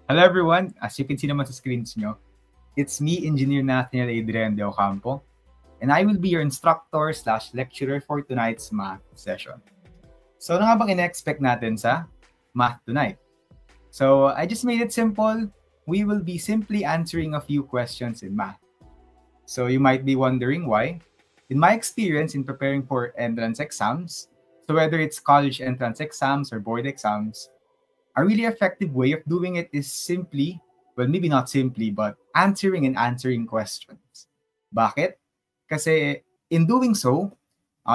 Hello everyone, as you can see naman sa screens nyo, it's me, Engineer Nathaniel Adrian de Ocampo, and I will be your instructor/lecturer for tonight's math session. So ano nga bang ina-expect natin sa math tonight? So I just made it simple. We will be simply answering a few questions in math. So you might be wondering why. In my experience in preparing for entrance exams, so whether it's college entrance exams or board exams, a really effective way of doing it is simply, well, maybe not simply, but answering questions. Bakit? Kasi in doing so,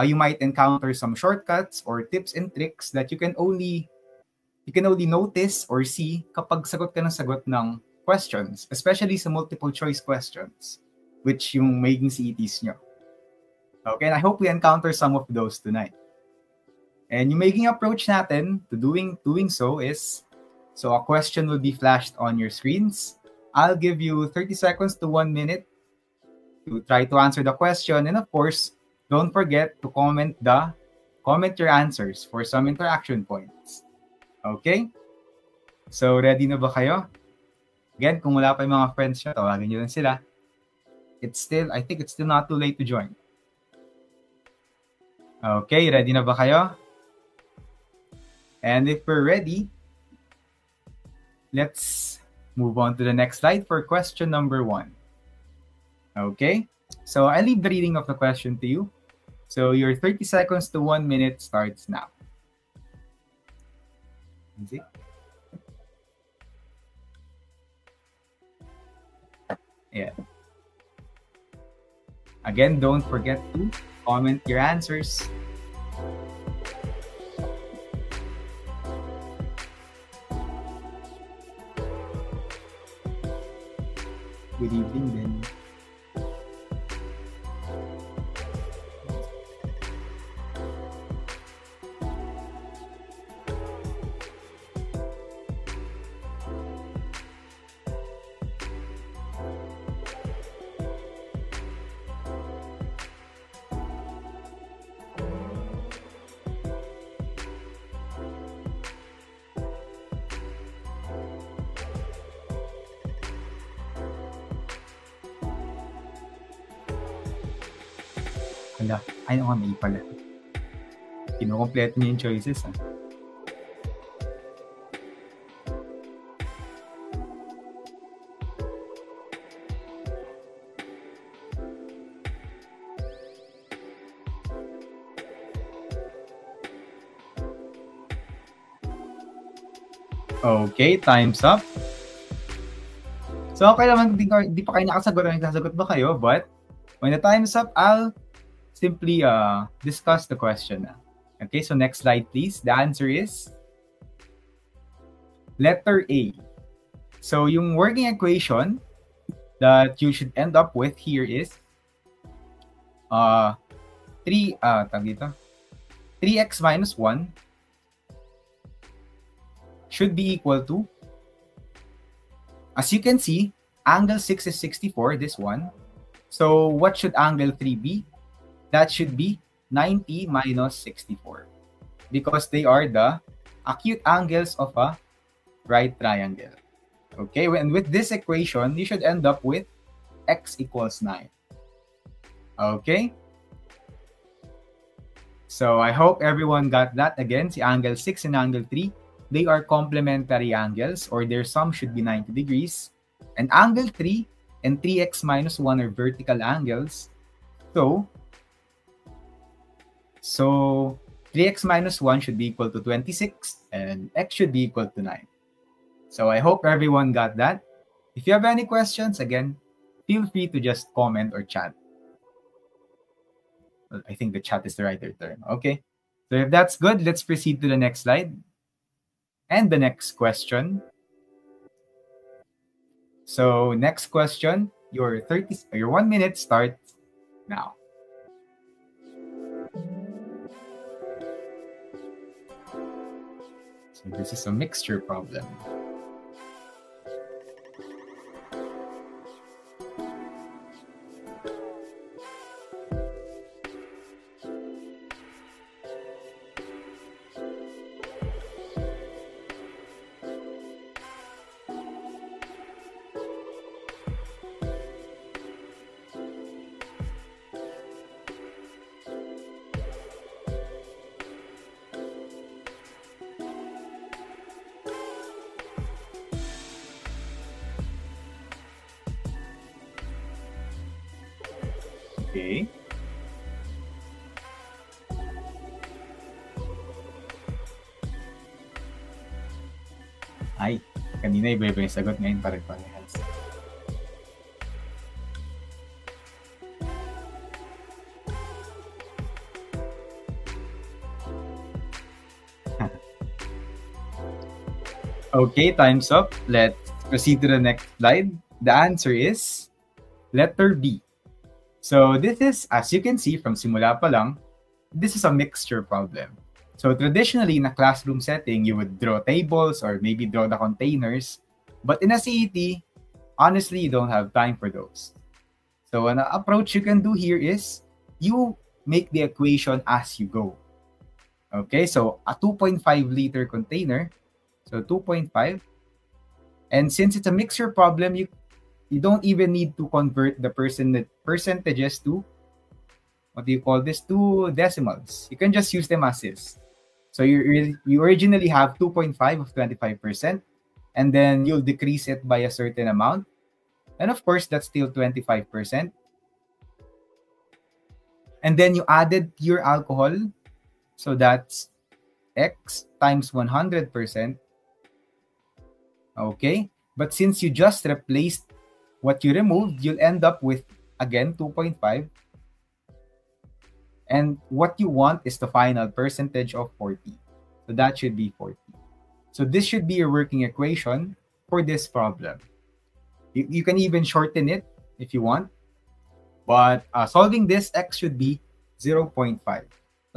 you might encounter some shortcuts or tips and tricks that you can only notice or see kapag sagot ka ng questions, especially sa multiple choice questions, which yung magiging CETs nyo. Okay, and I hope we encounter some of those tonight. And yung magiging approach natin to doing so is, so a question will be flashed on your screens. I'll give you 30 seconds to 1 minute to try to answer the question. And of course, don't forget to comment your answers for some interaction points. Okay? So, ready na ba kayo? Again, kung wala pa yung mga friends nyo, tawagin nyo lang sila. I think it's still not too late to join. Okay, ready na ba kayo? And if we're ready, let's move on to the next slide for question number 1. Okay, so I leave the reading of the question to you. So your 30 seconds to 1 minute starts now. See? Yeah. Again, don't forget to comment your answers. Good evening then. Hala, ay nga, may pala. Kinukompleto niya yung choices. Okay, time's up. So, okay naman, di pa kayo nakasagot o nagsasagot ba kayo? But, when the time's up, I'll simply discuss the question. Okay, so next slide, please. The answer is letter A. So, yung working equation that you should end up with here is 3x minus 1 should be equal to, as you can see, angle 6 is 64, this one. So what should angle 3 be? That should be 90 minus 64, because they are the acute angles of a right triangle. Okay, and with this equation, you should end up with x equals 9. Okay? So I hope everyone got that. Again, si angle 6 and angle 3, they are complementary angles, or their sum should be 90 degrees. And angle 3 and 3x minus 1 are vertical angles. So 3x minus 1 should be equal to 26, and x should be equal to 9. So I hope everyone got that. If you have any questions, again, feel free to just comment or chat. Well, I think the chat is the right term. Okay. So if that's good, let's proceed to the next slide. And the next question. So next question, your 1 minute starts now. So this is a mixture problem. Okay. Ay, kanina iba-iba yung sagot, ngayon pare-parehas. Okay, time's up. Let's proceed to the next slide. The answer is letter B. So this is, as you can see from simula pa lang, this is a mixture problem. So traditionally, in a classroom setting, you would draw tables or maybe draw the containers. But in a CET, honestly, you don't have time for those. So an approach you can do here is you make the equation as you go. Okay, so a 2.5 liter container, so 2.5. And since it's a mixture problem, you don't even need to convert the percentages to, what do you call this, to decimals. You can just use them as is. So you originally have 2.5 of 25%, and then you'll decrease it by a certain amount. And of course, that's still 25%. And then you added your alcohol. So that's X times 100%. Okay. But since you just replaced what you removed, you'll end up with, again, 2.5. And what you want is the final percentage of 40. So that should be 40. So this should be your working equation for this problem. You can even shorten it if you want. But solving this, X should be 0.5. A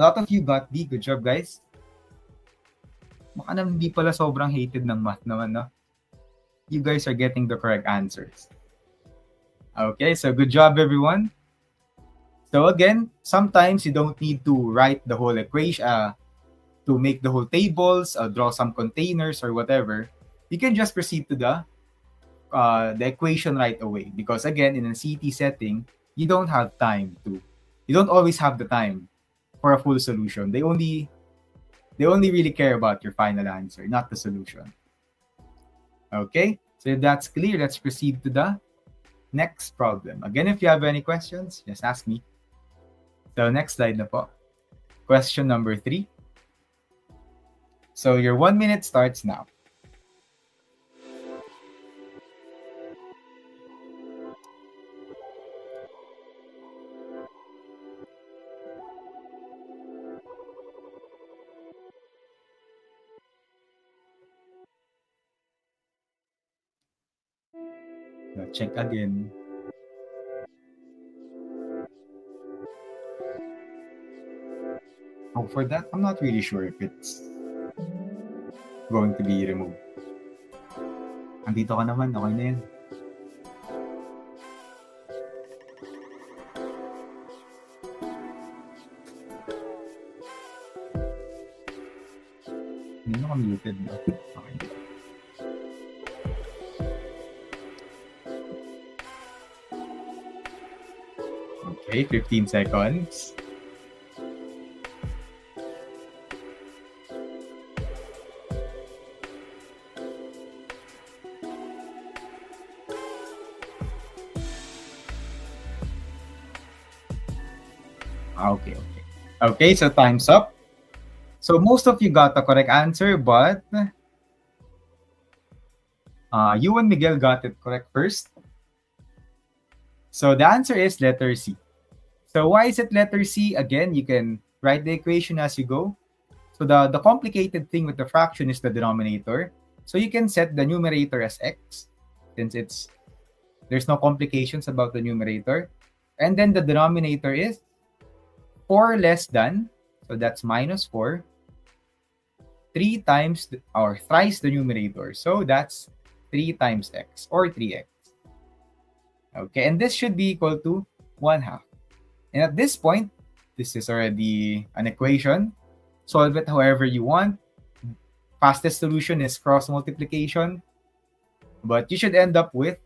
lot of you got B. Good job, guys. Baka naman hindi pala sobrang hated ng math naman, no? You guys are getting the correct answers. Okay, so good job, everyone. So again, sometimes you don't need to write the whole equation, to make the whole tables, draw some containers or whatever. You can just proceed to the equation right away. Because again, in a CET setting, you don't have time to, you don't always have the time for a full solution. They only really care about your final answer, not the solution. Okay, so if that's clear, let's proceed to the next problem. Again, if you have any questions, just ask me. So next slide na po. Question number 3. So your 1 minute starts now. Check again. Oh, for that, I'm not really sure if it's going to be removed. Andito ka naman, okay na yan. Hindi na muted na. Okay. Okay, 15 seconds. Okay. Okay, so time's up. So most of you got the correct answer, but you and Miguel got it correct first. So the answer is letter C. So why is it letter C? Again, you can write the equation as you go. So the complicated thing with the fraction is the denominator. So you can set the numerator as X, since there's no complications about the numerator. And then the denominator is 4 less than, so that's minus 4, 3 times or thrice the numerator. So that's 3 times X or 3X. Okay, and this should be equal to 1/2. And at this point, this is already an equation. Solve it however you want. Fastest solution is cross multiplication. But you should end up with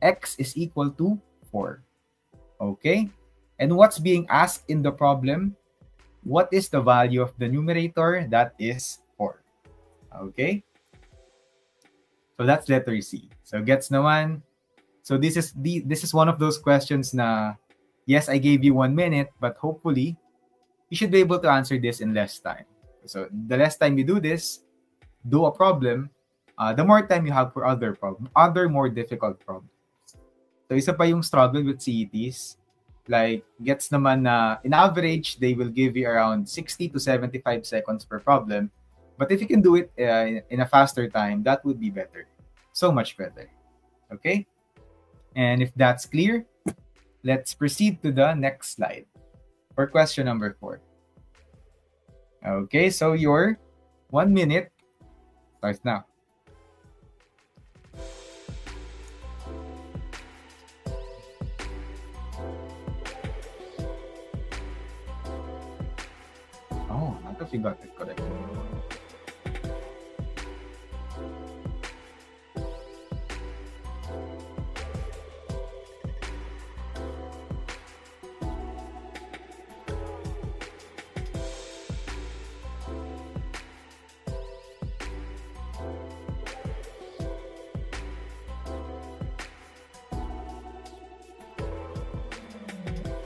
X is equal to 4. Okay? And what's being asked in the problem? What is the value of the numerator? That is 4. Okay? So that's letter C. So gets naman. So this is one of those questions na Yes, I gave you 1 minute, but hopefully, you should be able to answer this in less time. So the less time you do this, do a problem, the more time you have for other more difficult problems. So isa pa yung struggle with CETs. Like, gets naman na in average, they will give you around 60 to 75 seconds per problem. But if you can do it in a faster time, that would be better. So much better. Okay? And if that's clear, let's proceed to the next slide for question number 4. Okay, so your 1 minute starts now. Oh, not if you got it correct.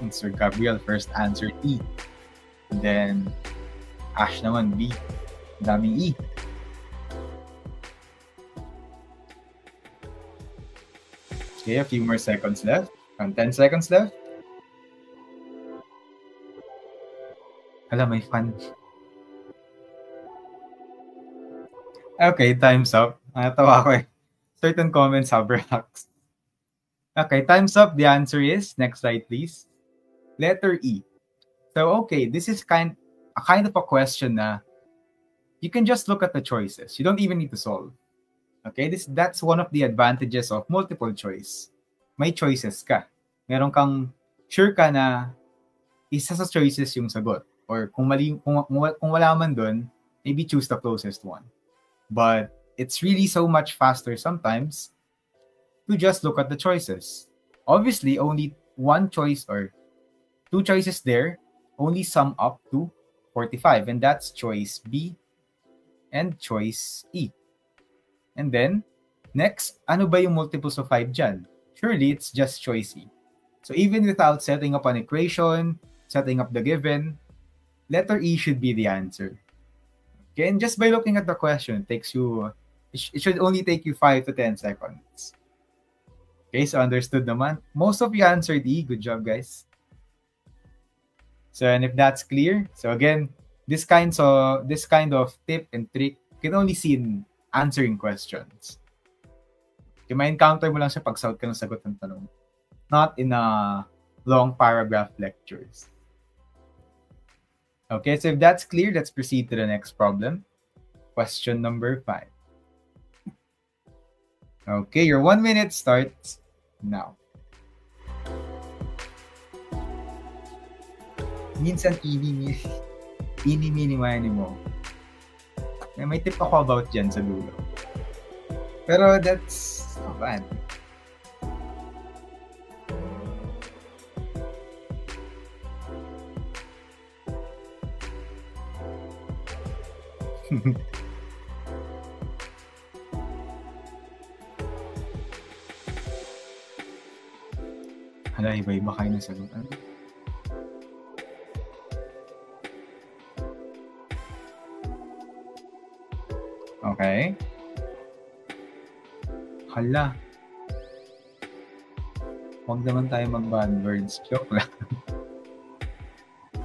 Sir Gabriel first answered E. And then Ash naman B. Daming E. Okay, a few more seconds left. 10 seconds left. Hala, may fun. Okay, time's up. Natawa ko eh. Certain comments have relaxed. Okay, time's up. The answer is, next slide please. Letter E. So, okay, this is kind of a question na you can just look at the choices. You don't even need to solve. Okay, that's one of the advantages of multiple choice. May choices ka. Meron kang sure ka na isa sa choices yung sagot. Or kung wala man dun, maybe choose the closest one. But it's really so much faster sometimes to just look at the choices. Obviously, only one choice or two choices there only sum up to 45, and that's choice B and choice E. And then, next, ano ba yung multiples of 5 dyan? Surely, it's just choice E. So even without setting up an equation, setting up the given, letter E should be the answer. Okay, and just by looking at the question, it should only take you 5 to 10 seconds. Okay, so understood naman. Most of you answered E. Good job, guys. So, and if that's clear, so again, this kind of tip and trick you can only see in answering questions. Okay, ma-encounter mo lang siya pag sagot ka ng sagot ng tanong. Not in a long paragraph lectures. Okay, so if that's clear, let's proceed to the next problem. Question number 5. Okay, your 1 minute starts now. Minsan, mini mo. May tip ako about dyan sa dulo. Pero that's not bad. Hala, iba-iba kayo ng sagutan. Okay. Hala. Huwag naman tayo mag-bad words. Joke lang.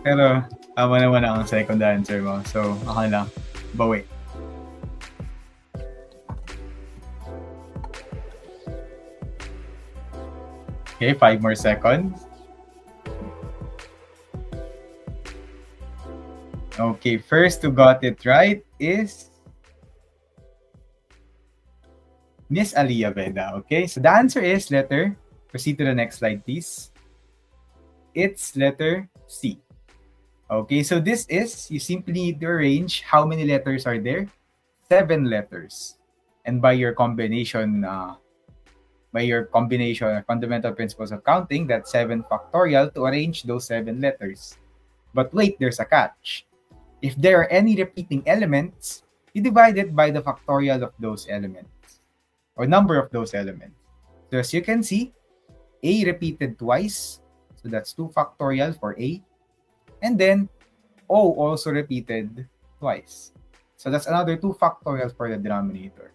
Pero, tama naman ang second answer mo. So, okay lang. Bawi. Okay, 5 more seconds. Okay, first who got it right is Miss Aliyah Veda. Okay, so the answer is letter. Proceed to the next slide, please. It's letter C. Okay, so this is, you simply need to arrange how many letters are there? 7 letters. And by your combination of fundamental principles of counting, that's 7 factorial to arrange those 7 letters. But wait, there's a catch. If there are any repeating elements, you divide it by the factorial of those elements, or number of those elements. So as you can see, A repeated twice, So that's 2 factorial for A. And then O also repeated twice. So that's another 2 factorial for the denominator.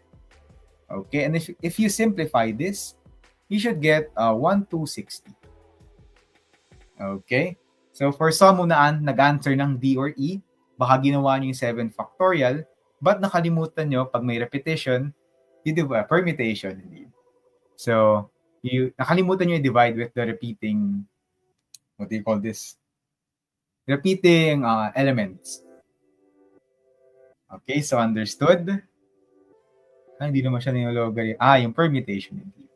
Okay, and if you simplify this, you should get 1260. Okay, so for some unaan, nag-answer ng D or E, baka ginawa nyo yung 7 factorial, but nakalimutan nyo pag may repetition, you do permutation indeed. So, nakalimutan nyo i-divide with the repeating, what do you call this? Repeating elements. Okay, so understood? Hindi naman siya nilogarithm. Yung permutation indeed.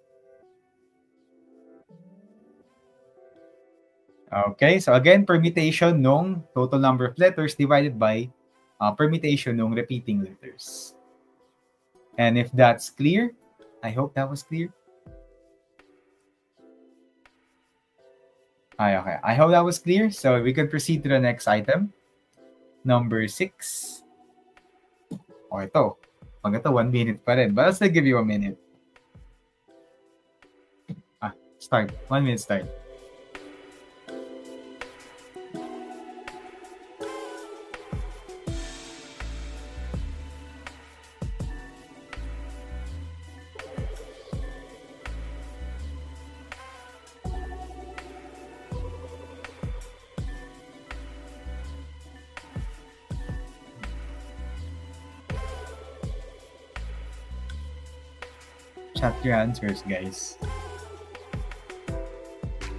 Okay, so again, permutation nung total number of letters divided by permutation nung repeating letters. And if that's clear, I hope that was clear. Okay, I hope that was clear. So we can proceed to the next item. Number 6. Ito. Pag ito, 1 minute pa rin. But I'll still give you a minute. Start. 1 minute start. Chat your answers, guys.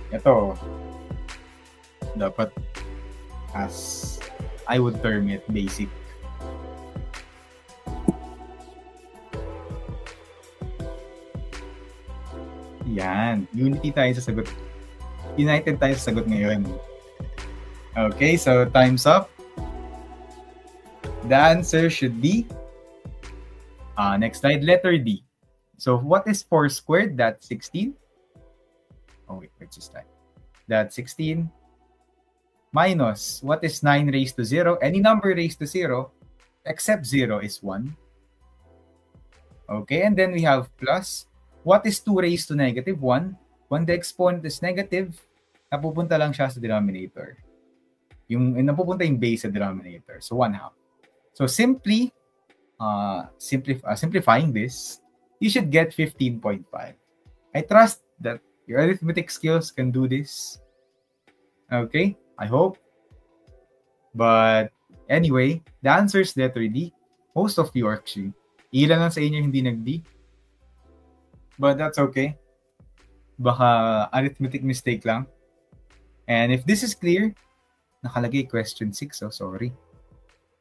Ito, dapat as I would term it, basic. Yan. Unity tayo sa sagot. United tayo sa sagot ngayon. Okay, so time's up. The answer should be, next slide, letter D. So what is 4 squared? That's 16. Oh, wait, just that. That's 16. Minus, what is 9 raised to 0? Any number raised to 0, except 0 is 1. Okay, and then we have plus. What is 2 raised to negative 1? When the exponent is negative, napupunta lang siya sa denominator. Napupunta yung base sa denominator. So 1/2. So simply, simplifying this, you should get 15.5. I trust that your arithmetic skills can do this. Okay, I hope. But anyway, the answer is letter D. Most of you actually. Ilan lang sa inyo hindi nag-D. But that's okay. Baka arithmetic mistake lang. And if this is clear, nakalagay question 6, so sorry.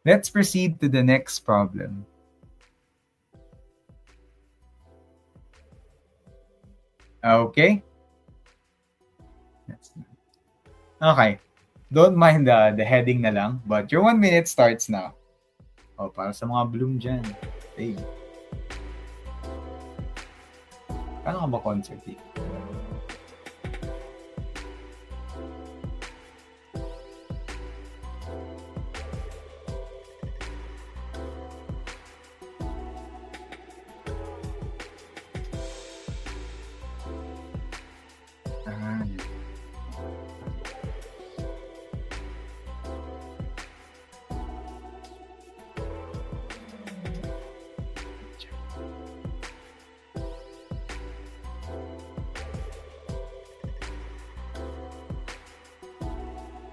Let's proceed to the next problem. Okay. Okay. Don't mind the heading na lang, but your 1 minute starts now. Para sa mga bloom dyan. Hey. Paano ka ba concert eh?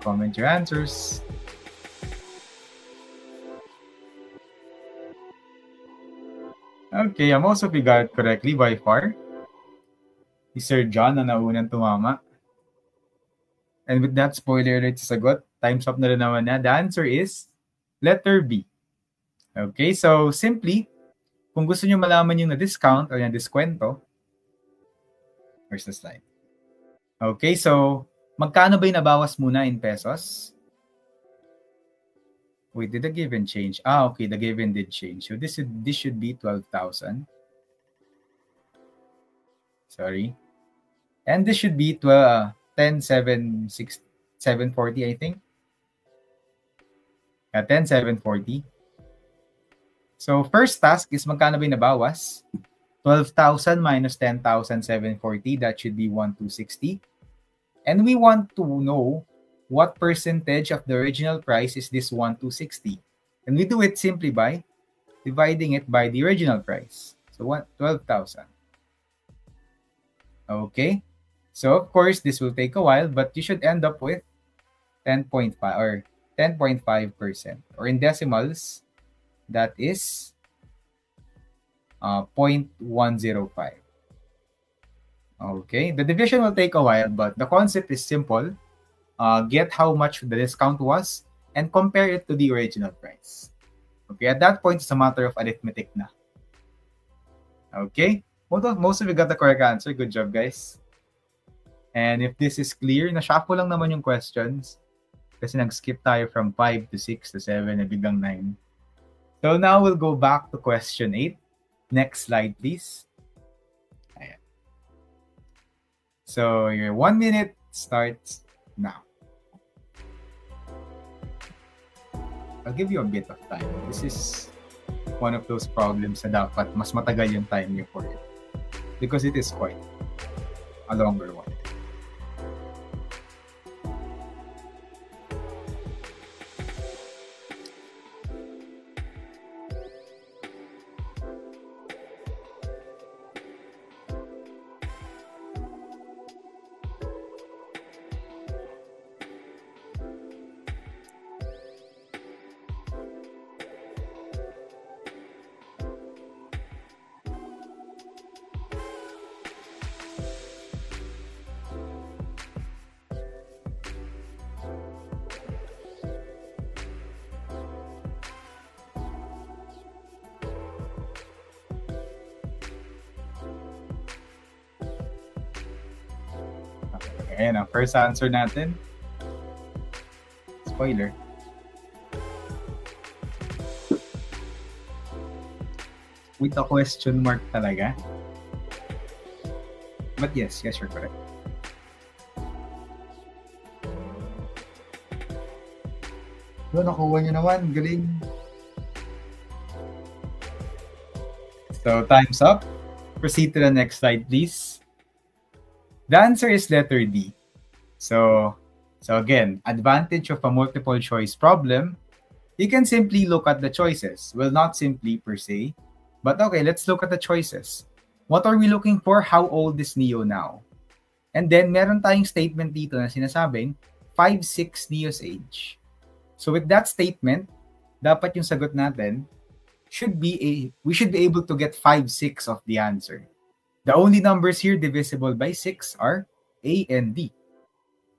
Comment your answers. Okay, most of you got it correctly by far. Si Sir John na naunang tumama. And with that, spoiler alert sa sagot, time's up na rin naman na. The answer is letter B. Okay, so simply, kung gusto nyo malaman yung na-discount o yung diskwento, where's the slide? Okay, so magkano ba yung nabawas muna in pesos? Wait, did the given change? Okay, the given did change. So this should be 12,000. Sorry. And this should be 10,740, I think. 10,740. So first task is magkano ba yung nabawas? 12,000 minus 10,740. That should be 1,260. And we want to know what percentage of the original price is this 1,260. And we do it simply by dividing it by the original price. So 12,000. Okay. So of course, this will take a while, but you should end up with 10.5 or 10.5%. Or in decimals, that is 0.105. Okay. The division will take a while, but the concept is simple. Get how much the discount was and compare it to the original price. Okay, at that point, it's a matter of arithmetic na. Okay, most of you got the correct answer. Good job, guys. And if this is clear, na-shuffle lang naman yung questions kasi nag-skip tayo from 5 to 6 to 7 and biglang 9. So now we'll go back to question 8. Next slide, please. Ayan. So your 1 minute starts now. I'll give you a bit of time. This is one of those problems na dapat mas matagal yung time niyo for it. Because it is quite a longer one. Ayan ang first answer natin. Spoiler. With a question mark talaga. But yes, you're correct. Nakuha nyo naman. Galing. So, time's up. Proceed to the next slide, please. The answer is letter D. So again, advantage of a multiple choice problem, you can simply look at the choices. Well, not simply per se, but okay, let's look at the choices. What are we looking for? How old is Neo now? And then, meron tayong statement dito na sinasabing 5'6" Neo's age. So with that statement, dapat yung sagot natin we should be able to get 5'6" of the answer. The only numbers here divisible by 6 are A and D.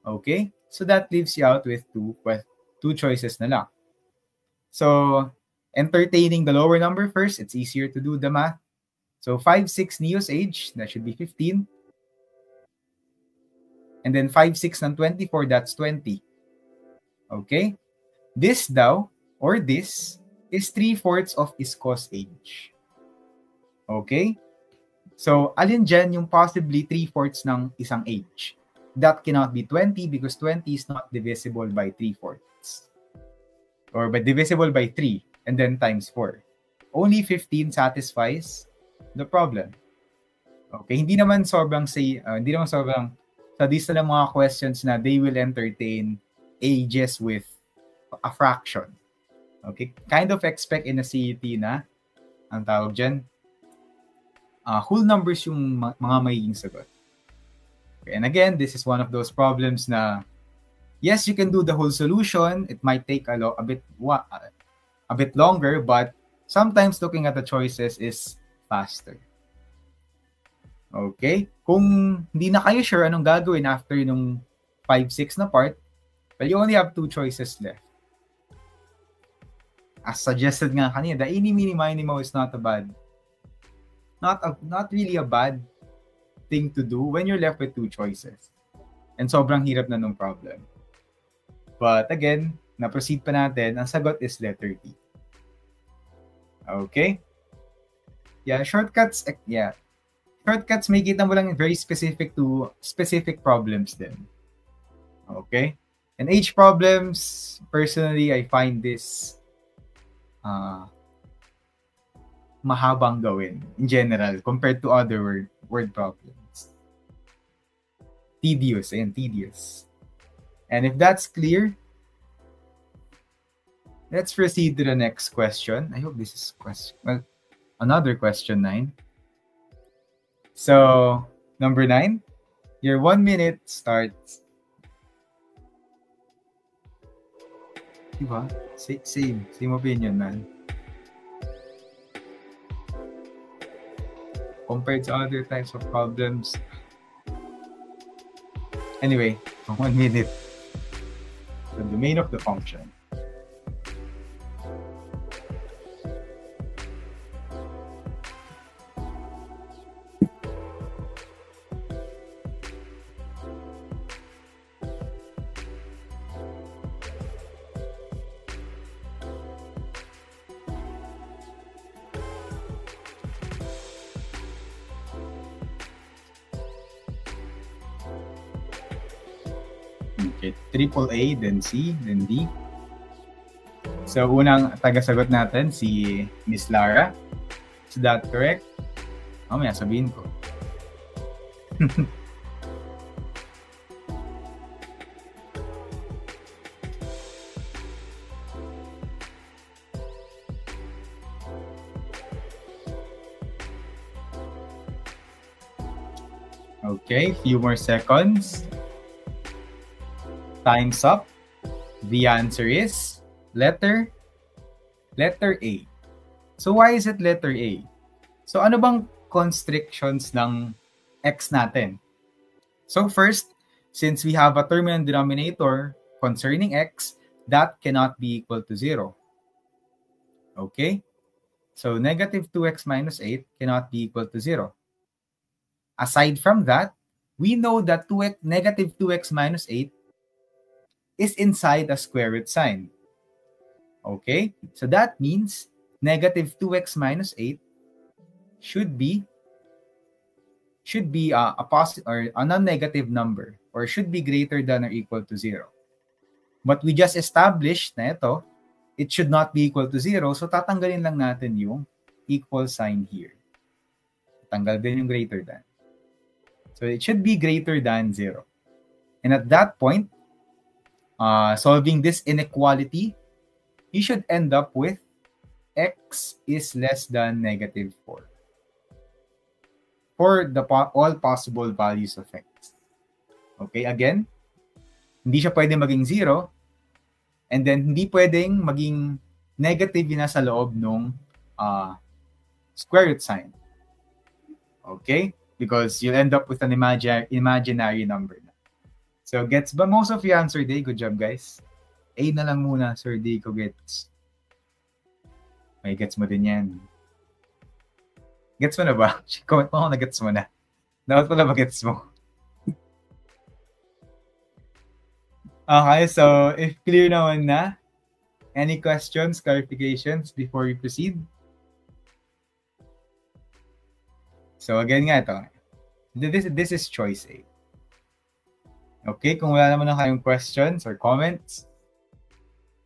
Okay? So that leaves you out with two choices na lang. So, entertaining the lower number first, it's easier to do the math. So, 5'6" Neo's age, that should be 15. And then 5'6" ng 24, that's 20. Okay? This daw, or this, is 3/4 of Isko's age. Okay? So, alin dyan yung possibly 3/4 ng isang age? That cannot be 20 because 20 is not divisible by 3/4. Or by divisible by 3 and then times 4. Only 15 satisfies the problem. Okay, hindi naman sobrang sadista ng mga questions na they will entertain ages with a fraction. Okay, kind of expect in a CET na ang tawag dyan, whole numbers yung mga magiging sagot. Okay, and again, this is one of those problems na, yes, you can do the whole solution. It might take a bit longer, but sometimes looking at the choices is faster. Okay? Kung hindi na kayo sure anong gagawin after nung 5-6 na part, well, you only have two choices left. As suggested nga kanina, the eeny, meeny, miny, mo is not really a bad thing to do when you're left with two choices. And sobrang hirap na nung problem. But again, na-proceed pa natin, ang sagot is letter D. Okay? Yeah, shortcuts, may kita mo lang very specific to specific problems din. Okay? And age problems, personally, I find this mahabang gawin in general compared to other word problems. Tedious. Ayan, tedious. And if that's clear, let's proceed to the next question. I hope this is another question 9. So, number 9, your 1 minute starts. Diba? Same opinion, man. Compared to other types of problems. Anyway, 1 minute. The domain of the function. Okay, triple A, then C, then D. So, unang tagasagot natin, si Miss Lara. Is that correct? Mamaya, sabihin ko. Okay, few more seconds. Time's up. The answer is letter A. So why is it letter A? So ano bang constrictions ng X natin? So first, since we have a term and denominator concerning X, that cannot be equal to 0. Okay? So negative 2x minus 8 cannot be equal to 0. Aside from that, we know that negative 2x minus 8 is inside a square root sign. Okay? So that means negative 2x minus 8 should be a positive or a non-negative number, or should be greater than or equal to 0. But we just established na ito, it should not be equal to 0, so tatanggalin lang natin yung equal sign here. Tanggal din yung greater than. So it should be greater than 0. And at that point, solving this inequality, you should end up with x is less than negative 4 for all possible values of x. Okay, again, hindi siya pwedeng maging 0, and then hindi pwedeng maging negative na sa loob ng square root sign. Okay, because you'll end up with an imaginary number. So, gets ba? Most of you answered A. Good job, guys. A na lang muna, Sir D ko gets. May gets mo din yan. Gets mo na ba? Comment mo kung na-gets mo na. Dapat pala ba-gets mo? Okay, so if clear naman na, any questions, clarifications before we proceed? So, again nga ito. This is choice A. Okay, kung wala naman na kayong questions or comments,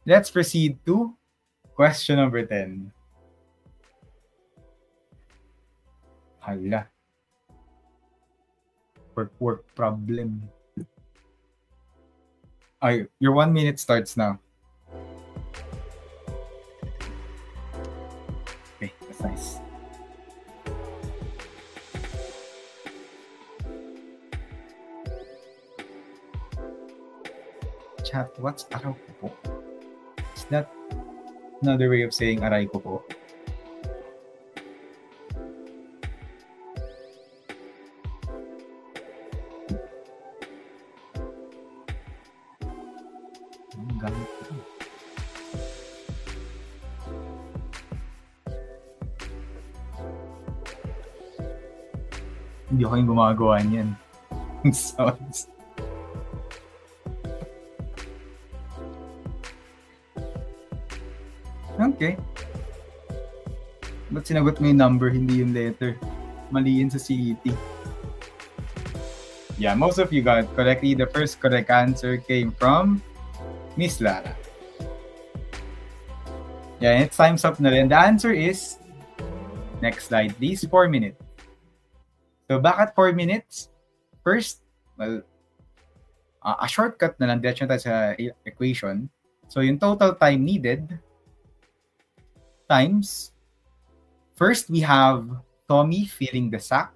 let's proceed to question number 10. Hala. Work problem. Ay, your 1 minute starts now. Okay, that's nice. Chat, what's araw ko po? Is that another way of saying aray ko po? Hindi ako yung gumagawa niyan. Sounds. Okay. Ba't sinagot mo yung number, hindi yung letter? Mali yun sa CET. Yeah, most of you got it correctly. The first correct answer came from Miss Lara. Yeah, it's time's up na rin. The answer is, next slide please, 4 minutes. So bakit 4 minutes? First, well, a shortcut na lang, diretso tayo sa equation. So yung total time needed times, first we have Tommy filling the sack.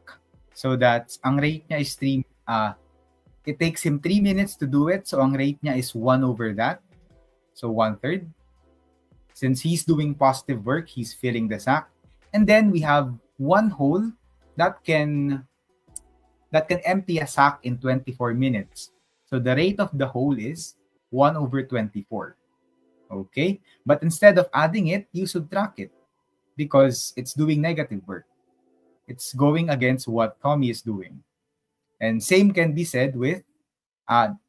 So that's, ang rate niya is it takes him 3 minutes to do it. So ang rate niya is 1 over that. So 1/3. Since he's doing positive work, he's filling the sack. And then we have one hole that can empty a sack in 24 minutes. So the rate of the hole is 1 over 24. Okay? But instead of adding it, you subtract it because it's doing negative work. It's going against what Tommy is doing. And same can be said with,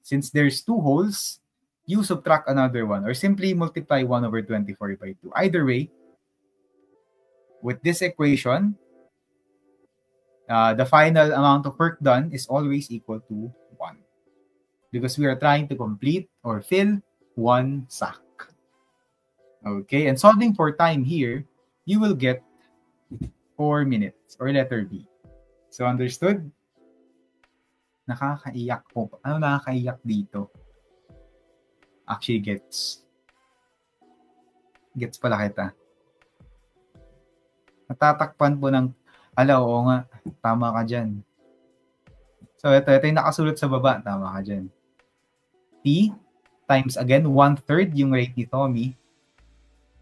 since there's 2 holes, you subtract another one or simply multiply 1 over 24 by 2. Either way, with this equation, the final amount of work done is always equal to 1 because we are trying to complete or fill 1 sack. Okay, and solving for time here, you will get 4 minutes or letter B. So understood? Nakakaiyak po. Ano nakakaiyak dito? Actually gets. Gets pala kita. Natatakpan po ng, oo nga, tama ka dyan. So ito yung nakasulat sa baba, tama ka dyan. T times again 1/3 yung rate ni Tommy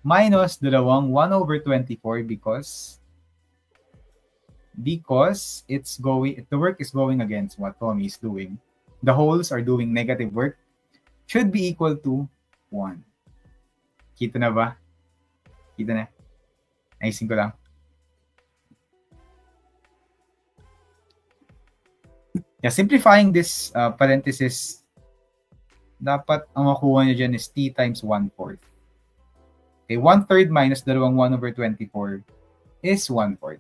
minus 1 over 24 because the work is going against what Tommy is doing. The holes are doing negative work. Should be equal to 1. Kita na ba? Kita na. Ayusin ko lang. Yeah, simplifying this parenthesis, dapat ang makuha nyo dyan is T times 1/4. Okay, 1/3 minus 1 over 24 is 1/4.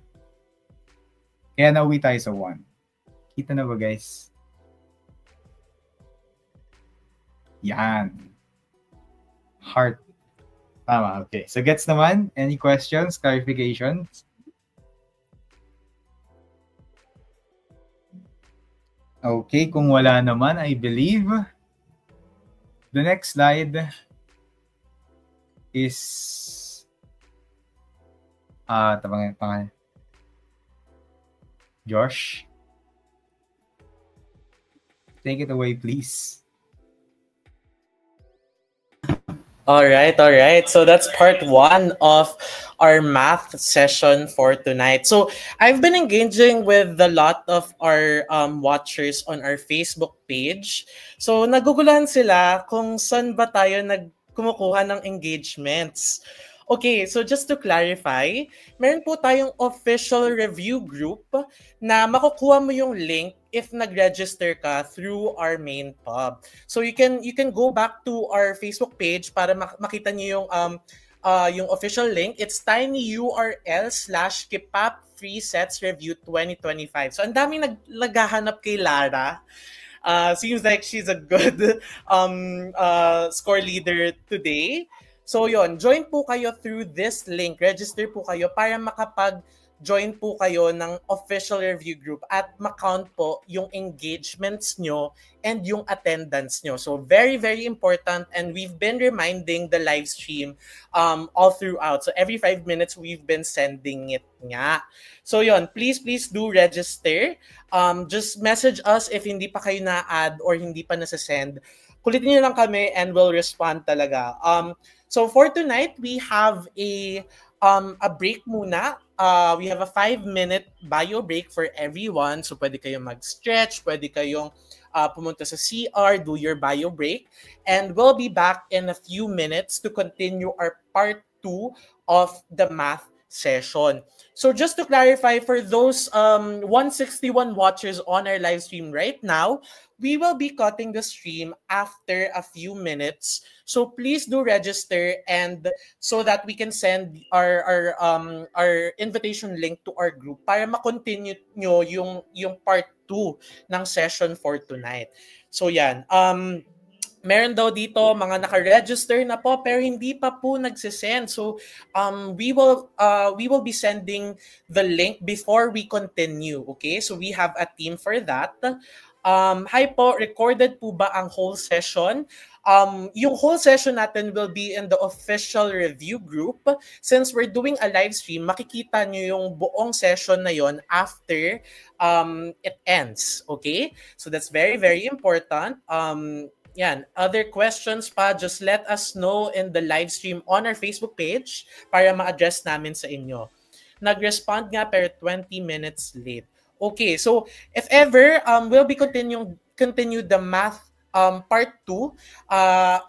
Kaya nauwi tayo sa 1. Kita na ba, guys? Yan. Heart. Tama, okay. So gets naman? Any questions, clarifications? Okay, kung wala naman, I believe the next slide is pangalan. Josh. Take it away, please. All right. So that's part 1 of our math session for tonight. So I've been engaging with a lot of our watchers on our Facebook page. So naguguluhan sila kung saan ba tayo kumukuha ng engagements. Okay, so just to clarify, meron po tayong official review group na makukuha mo yung link if nag-register ka through our main pub. So you can go back to our Facebook page para makita niyo yung official link. It's tinyurl/Kipap Free Sets Review 2025. So ang daming naghahanap kay Lara. Seems like she's a good score leader today. So yon, join po kayo through this link. Register po kayo para makapag-join po kayo ng official review group at makount po yung engagements nyo and yung attendance nyo. So very, very important, and we've been reminding the live stream all throughout. So every 5 minutes, we've been sending it nga. So yon, please do register. Just message us if hindi pa kayo na-add or hindi pa nasa-send. Kulitin nyo lang kami and we'll respond talaga. So for tonight, we have a break muna. We have a 5-minute bio break for everyone. So pwede kayong mag-stretch, pwede kayong pumunta sa CR, do your bio break. And we'll be back in a few minutes to continue our part 2 of the math session. So just to clarify, for those 161 watchers on our live stream right now, we will be cutting the stream after a few minutes. So please do register, and so that we can send our invitation link to our group para ma-continue nyo yung part 2 ng session for tonight. So yan. Meron daw dito mga naka-register na po pero hindi pa po nagsisend. So we will be sending the link before we continue. Okay? So we have a team for that. Hi po, recorded po ba ang whole session? Yung whole session natin will be in the official review group. Since we're doing a live stream, makikita nyo yung buong session na yon after it ends. Okay? So that's very, very important. Yan. Other questions pa, just let us know in the live stream on our Facebook page para ma-address namin sa inyo. Nag-respond nga pero 20 minutes late. Okay, so if ever, we'll be continue the math part 2.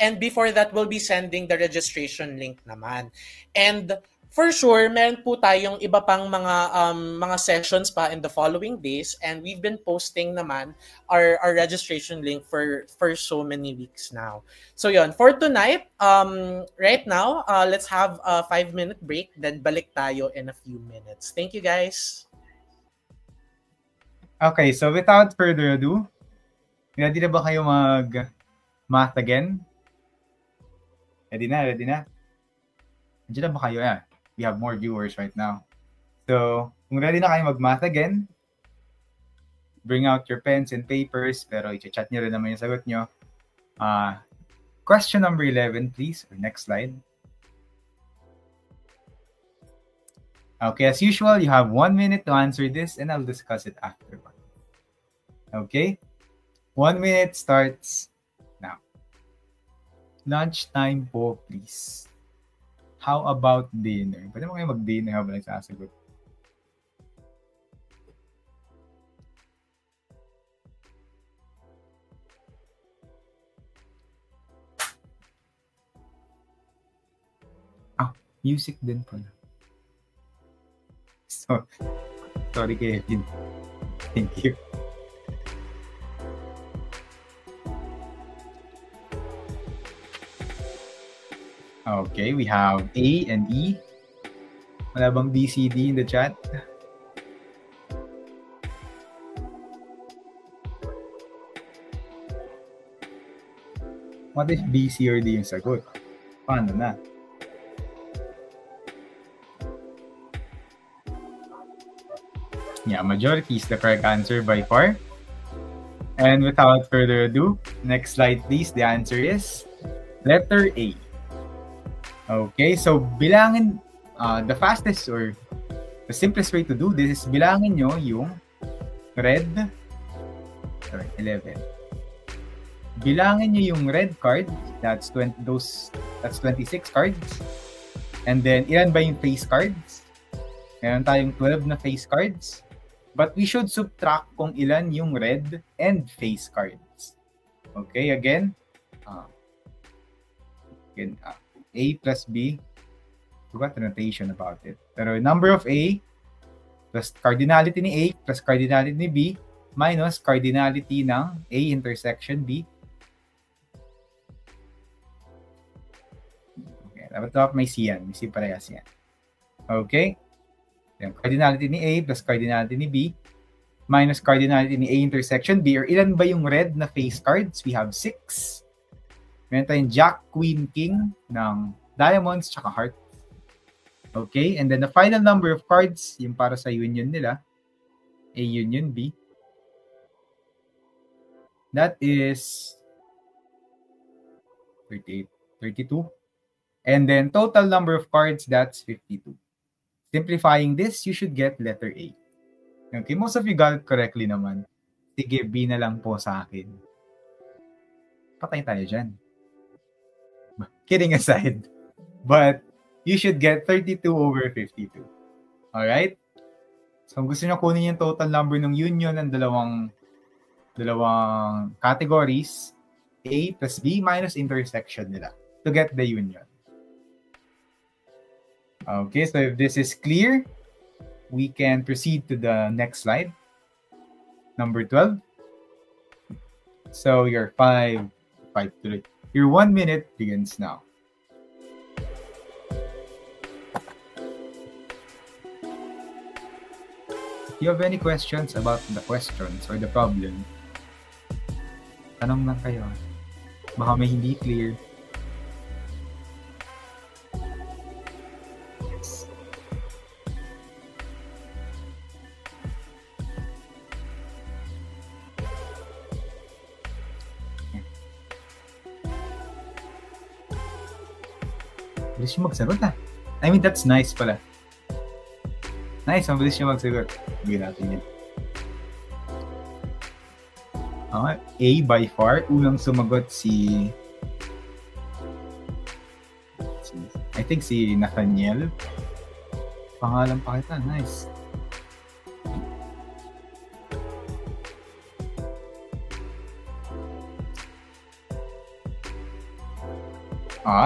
And before that, we'll be sending the registration link naman. And for sure, meron po tayong iba pang mga sessions pa in the following days, and we've been posting naman our registration link for so many weeks now. So yon, for tonight, right now, let's have a 5-minute break, then balik tayo in a few minutes. Thank you, guys. Okay, so without further ado, ready na ba kayo mag-math again? Ready na? Nandiyan na ba kayo? Yeah. We have more viewers right now. So, kung ready na kayo mag-math again, bring out your pens and papers, pero i-chat nyo rin naman yung sagot nyo. Question number 11, please. Or next slide. Okay, as usual, you have 1 minute to answer this, and I'll discuss it afterward. Okay? 1 minute starts now. Lunchtime po, please. How about dinner? Pwede mo kayo mag-dinner habang nagsasagot. Music din pala. So, sorry Kevin. Thank you. Okay, we have A and E. Wala bang B, C, D in the chat? What if B, C, or D yung sagot? Paano na? Yeah, majority is the correct answer by far. And without further ado, next slide please. The answer is letter A. Okay, so bilangin, the fastest or the simplest way to do this is bilangin nyo yung red, 11. Bilangin nyo yung red card, that's 26 cards. And then, ilan ba yung face cards? Meron tayong 12 na face cards. But we should subtract kung ilan yung red and face cards. Okay, again, A plus B, forgot the notation about it. Pero number of A plus cardinality ni A plus cardinality ni B minus cardinality ng A intersection B. Okay, dapat may C yan. May C parehas yan. Okay. Then cardinality ni A plus cardinality ni B minus cardinality ni A intersection B. Or ilan ba yung red na face cards? We have 6. Meron tayong Jack, Queen, King ng diamonds tsaka heart. Okay, and then the final number of cards, yung para sa union nila, A union B, that is 38, 32. And then total number of cards, that's 52. Simplifying this, you should get letter A. Okay, most of you got it correctly naman. Sige, B na lang po sa akin. Patay tayo dyan. Kidding aside. But you should get 32 over 52. Alright? So, kung gusto nyo kunin yung total number ng union ng dalawang categories, A plus B minus intersection nila to get the union. Okay, so if this is clear, we can proceed to the next slide. Number 12. So, your 5 to your 1 minute begins now. If you have any questions about the questions or the problem, tanong lang kayo. Baka may hindi clear. Bilis yung magsagot ah. I mean, that's nice pala. Nice, mabilis yung magsagot. Bigyan natin yun. A by far. Unang sumagot I think si Nathaniel. Pangalan pa kita. Nice.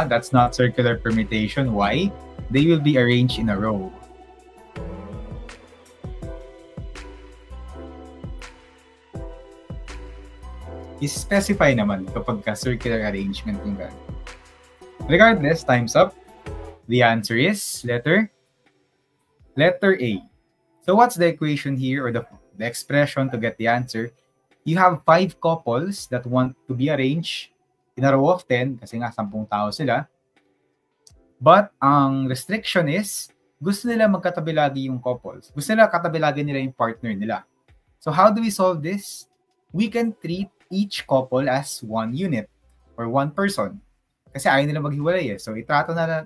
That's not circular permutation. Why? They will be arranged in a row. I-specify naman kapag circular arrangement yung gano'n. Regardless, time's up. The answer is letter A. So what's the equation here, or the expression to get the answer? You have 5 couples that want to be arranged in a row of 10, kasi nga 10 tao sila. But ang restriction is, gusto nila magkatabi lagi yung couples. Gusto nila katabi lagi nila yung partner nila. So how do we solve this? We can treat each couple as one unit or one person. Kasi ayaw nila maghiwalay eh. So itrato na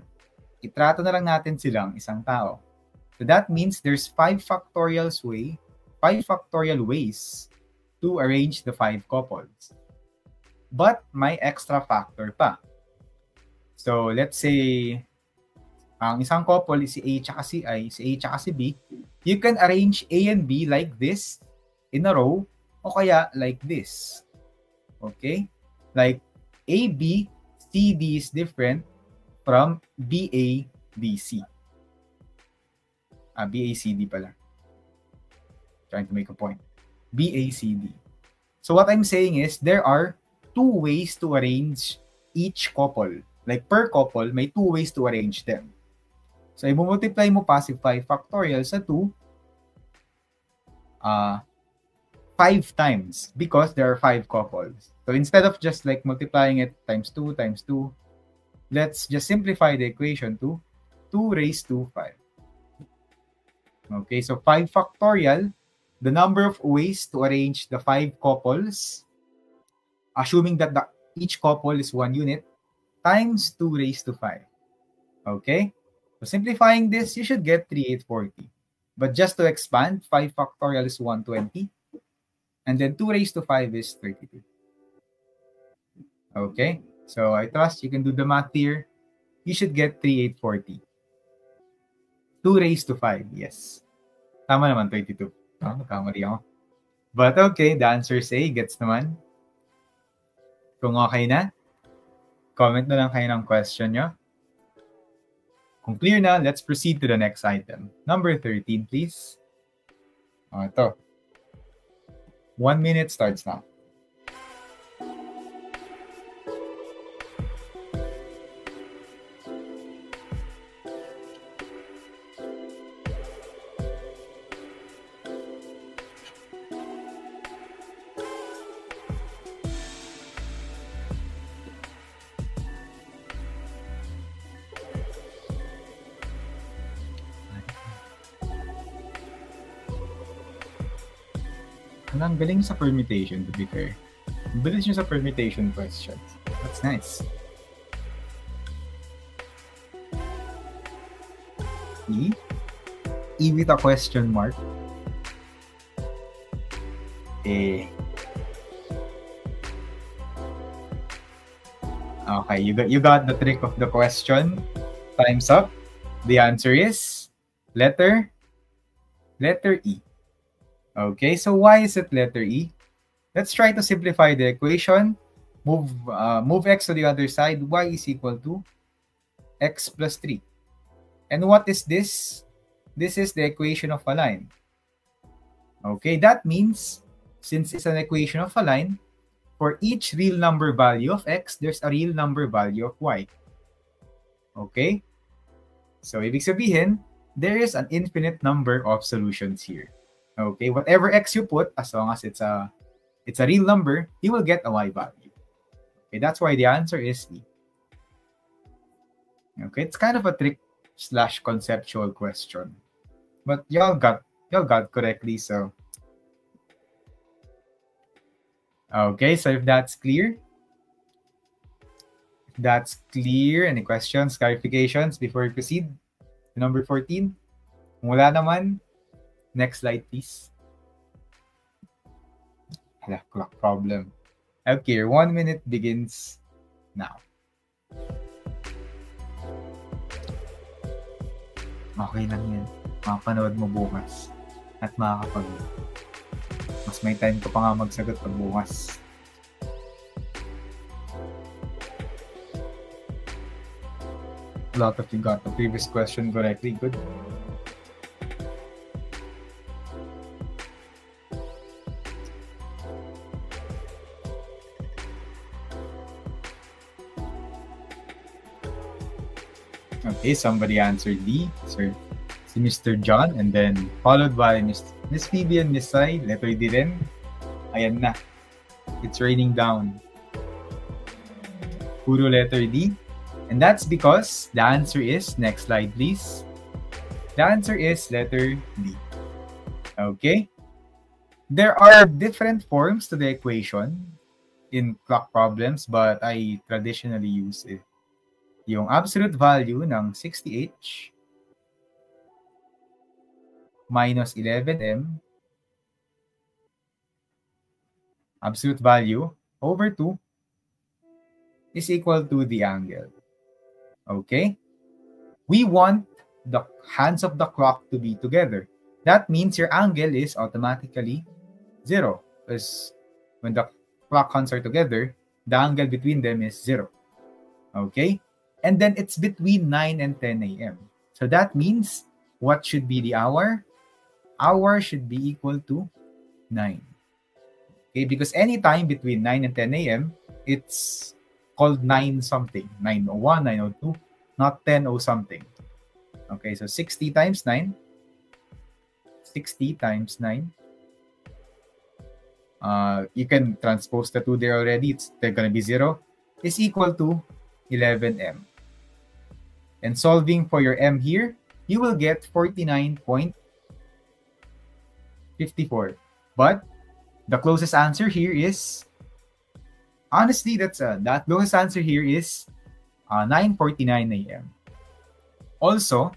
lang natin silang isang tao. So that means there's 5 factorial ways to arrange the 5 couples. But may extra factor pa. So let's say ang isang couple is si A tsaka si I, si A tsaka si B. You can arrange A and B like this in a row, o kaya like this. Okay? Like AB, CD is different from BA, BC. BA, CD pala. Trying to make a point. BA, CD. So what I'm saying is there are 2 ways to arrange each couple. Like per couple, may 2 ways to arrange them. So i-multiply mo pa si 5 factorial sa 2 5 times because there are 5 couples. So instead of just like multiplying it times 2, let's just simplify the equation to 2 raised to 5. Okay, so 5 factorial, the number of ways to arrange the 5 couples, assuming that each couple is 1 unit, times 2 raised to 5. Okay? So simplifying this, you should get 3840. But just to expand, 5 factorial is 120. And then 2 raised to 5 is 32. Okay? So I trust you can do the math here. You should get 3840. 2 raised to 5, yes. Tama naman, 32. Kamali ako. But okay, the answer is A. Gets naman. Kung okay na, comment na lang kayo ng question nyo. Kung clear na, let's proceed to the next item. Number 13, please. Ito. 1 minute starts now. Ang galing sa permutation, to be fair. Bilis nyo sa permutation questions. That's nice. E? E with a question mark. A. Okay, you got the trick of the question. Time's up. The answer is letter E. Okay, so why is it letter E? Let's try to simplify the equation. Move x to the other side. Y is equal to x plus 3. And what is this? This is the equation of a line. Okay, that means since it's an equation of a line, for each real number value of x, there's a real number value of y. Okay? So, ibig sabihin, there is an infinite number of solutions here. Okay, whatever x you put, as long as it's a real number, you will get a y value. Okay, that's why the answer is E. Okay, it's kind of a trick / conceptual question, but y'all got correctly. So, okay, so if that's clear, That's clear. Any questions, clarifications before we proceed to number 14? Kung wala naman, next slide, please. Hala, clock problem. Okay, 1 minute begins now. Okay lang yan. Makapanood mo bukas. At mas may time ko pa nga magsagot pag bukas. A lot of you got the previous question correctly. Good. Okay, somebody answered D. Sir, si Mr. John, and then followed by Miss Phoebe and Miss Sai. Letter D rin. Ayan na. It's raining down. Puro letter D. And that's because the answer is, next slide please. The answer is letter D. Okay? There are different forms to the equation in clock problems, but I traditionally use it. Yung absolute value ng 60H minus 11M absolute value over 2 is equal to the angle. Okay? We want the hands of the clock to be together. That means your angle is automatically 0. Because when the clock hands are together, the angle between them is 0. Okay? And then it's between 9 and 10 a.m. So that means, what should be the hour? Hour should be equal to 9. Okay, because any time between 9 and 10 a.m., it's called 9 something. 9:01, 9:02, not 10:0 something. Okay, so 60 times 9. 60 times 9. You can transpose the 2 there already. They're going to be 0. Is equal to 11M. And solving for your M here, you will get 49.54. But the closest answer here is, honestly, that closest answer here is 9:49 a.m. Also,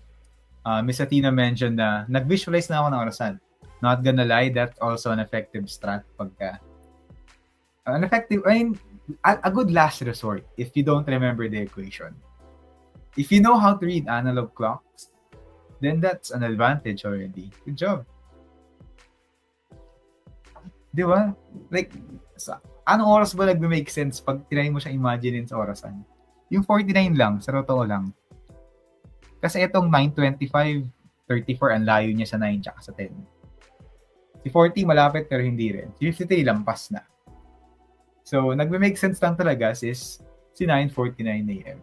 Miss Athena mentioned na nag-visualize na ako ng orasan. Not gonna lie, that's also an effective strat pagka. A good last resort if you don't remember the equation. If you know how to read analog clocks, then that's an advantage already. Good job. Di ba? Like, anong oras ba nag-make sense pag tinry mo siya imaginein sa orasan? Yung 49 lang, sa totoo lang. Kasi itong 9:25, 34, ang layo niya sa 9 tsaka sa 10. Si 40 malapit pero hindi rin. Si 53 lampas na. So, nagme-make sense lang talaga is si 9:49 a.m.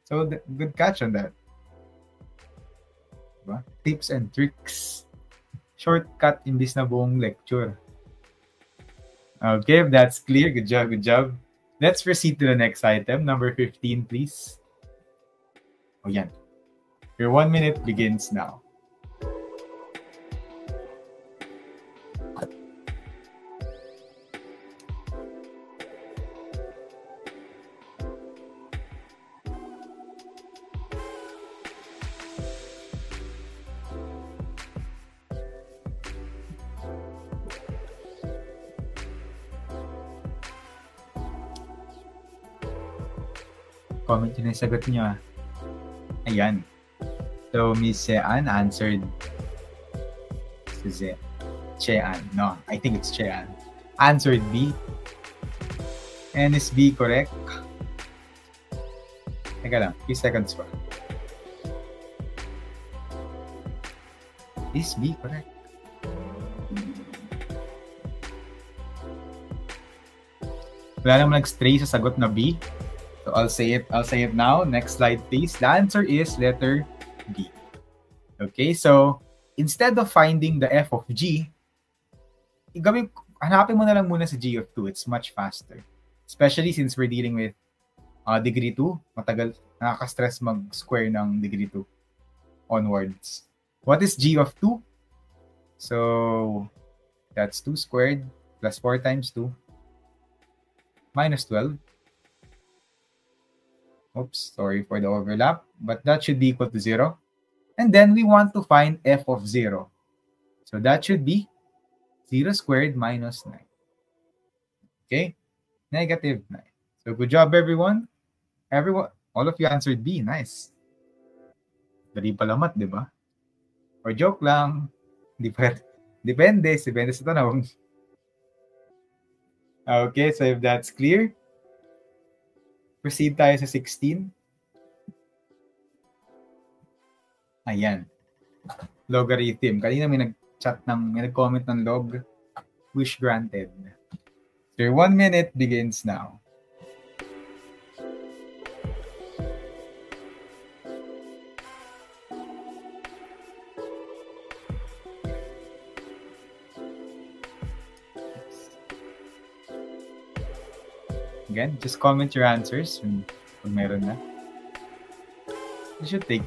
So, good catch on that. Diba? Tips and tricks. Shortcut imbis na buong lecture. Okay, if that's clear, good job, good job. Let's proceed to the next item, number 15, please. Oh, yan. Your 1 minute begins now. Comment yun yung sagot niyo. Ayan. So, Miss Chean answered. Chean. No, I think it's Chean. Answered B. And is B correct? Teka lang, few seconds pa. Is B correct? Wala naman nag-stray sa sagot na B. So I'll say it now. Next slide, please. The answer is letter B. Okay, so instead of finding the f of G, hanapin mo na lang muna si G of 2. It's much faster. Especially since we're dealing with degree 2. Matagal, nakaka-stress mag-square ng degree 2 onwards. What is G of 2? So that's 2 squared plus 4 times 2 minus 12. Oops, sorry for the overlap. But that should be equal to 0. And then we want to find f of 0. So that should be 0 squared minus 9. Okay? Negative 9. So good job, everyone. All of you answered B. Nice. Dali pala mat, di ba? Or joke lang. Depende sa tanong. Okay, so if that's clear, proceed tayo sa 16. Ayan. Logarithm. Kanina may nag-comment ng log. Wish granted. So your 1 minute begins now. Again, just comment your answers kung meron na. It should take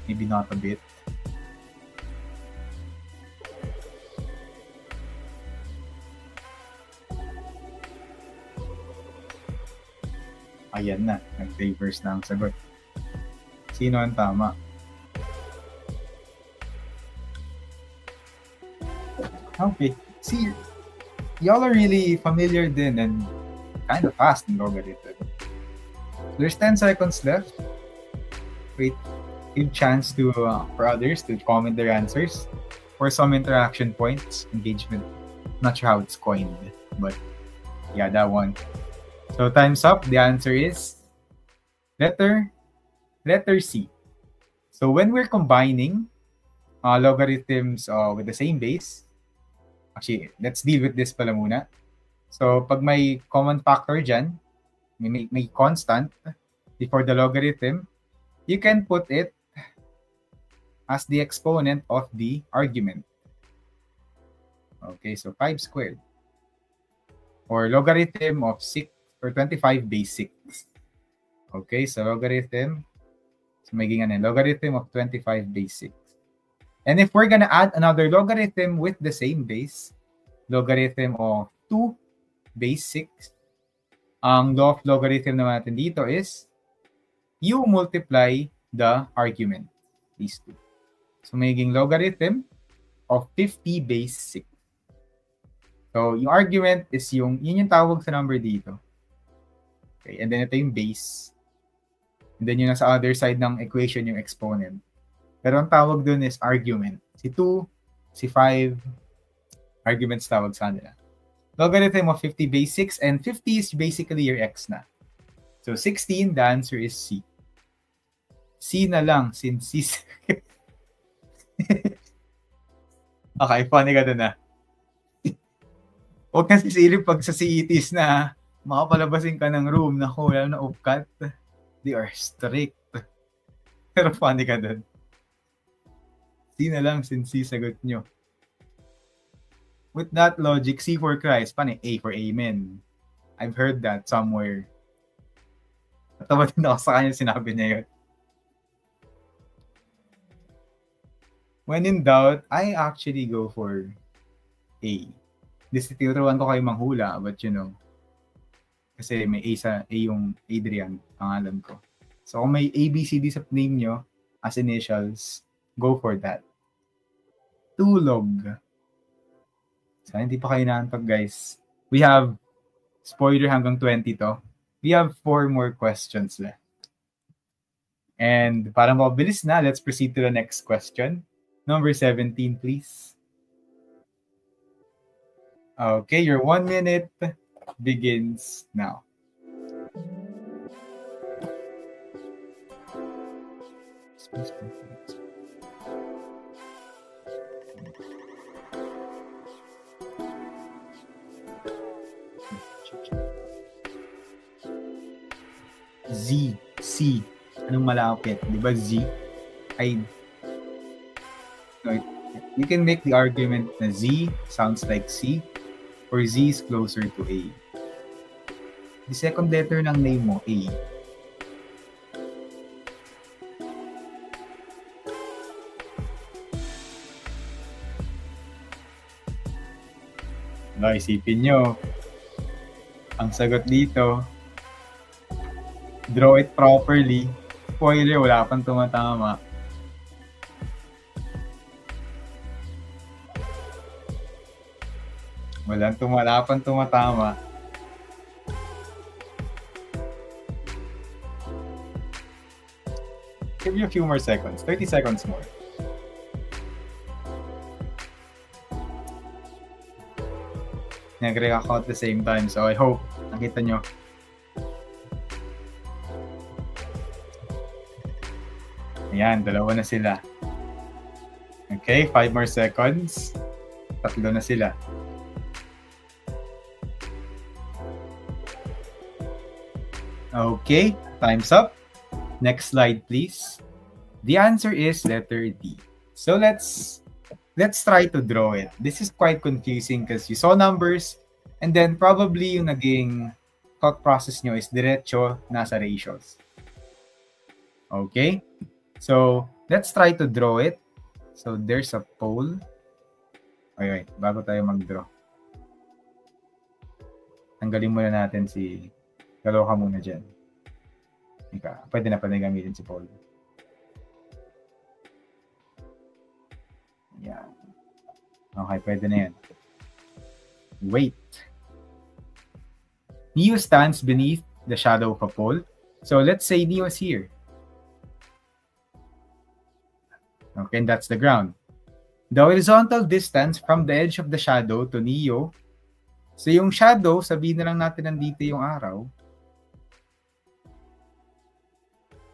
maybe not a bit. Ayan na, nag-reverse na ang sagot. Sino ang tama? Okay, see, y'all are really familiar din and kind of fast in logarithm. There's 10 seconds left. Wait, give chance to for others to comment their answers for some interaction points, engagement. Not sure how it's coined, but yeah, that one. So time's up. The answer is letter C. So when we're combining logarithms with the same base, actually, let's deal with this pala muna. So pag may common factor dyan, may constant before the logarithm, you can put it as the exponent of the argument. Okay, so 5 squared. Or logarithm of 6 or 25 base 6. Okay, so logarithm. So magiging logarithm of 25 base 6. And if we're gonna add another logarithm with the same base, logarithm of 2 base 6, ang law of logarithm naman natin dito is you multiply the argument, these two. So magiging logarithm of 50 base 6. So yung argument is yun yung tawag sa number dito. Okay, and then ito yung base. And then yung nasa other side ng equation yung exponent. Pero ang tawag dun is argument. Si 2, si 5, arguments tawag sa nila. Logarithm of 50 base 6, and 50 is basically your x na. So 16, the answer is C. C na lang, since C. Okay, funny ka dun na. Huwag kang sisilip pag sa CETs na makapalabasin ka ng room na wala na upcut. They are strict. Pero funny ka dun. C na lang since C sagot nyo. With that logic, C for Christ, paano A for Amen? I've heard that somewhere. Natawa din ako sa kanya sinabi niya yun. When in doubt, I actually go for A. Tinuturuan ko kayo manghula, but you know, kasi may A yung Adrian, pangalan ko. So kung may ABCD sa name nyo, as initials, go for that. 2 log. So hindi pa kayo naantog, guys. We have, spoiler hanggang 20 to. We have 4 more questions left. And para mabilis na, let's proceed to the next question. Number 17, please. Okay, your 1 minute begins now. Z, C. Anong malapit? Di ba Z? You can make the argument na Z sounds like C, or Z is closer to A. The second letter ng name mo, A. Isipin nyo, ang sagot dito, Draw it properly. Spoiler, wala pang tumatama. Wala pang tumatama. Give you a few more seconds. 30 seconds more. Nag-react ako at the same time. So I hope nakita nyo. Ayan, dalawa na sila. Okay, 5 more seconds. Tatlo na sila. Okay, time's up. Next slide, please. The answer is letter D. So let's try to draw it. This is quite confusing because you saw numbers and then probably yung naging thought process nyo is diretso nasa ratios. Okay? So, let's try to draw it. So, there's a pole. Okay, bago tayo mag-draw. Tanggalin muna natin si... Kaloka muna dyan. Ika, pwede na pala gamitin si pole. Yan. Okay, pwede na yan. Wait. Neo stands beneath the shadow of a pole. So let's say Neo is here. Okay, and that's the ground. The horizontal distance from the edge of the shadow to Neo. So yung shadow, sabihin na lang natin nandito yung araw.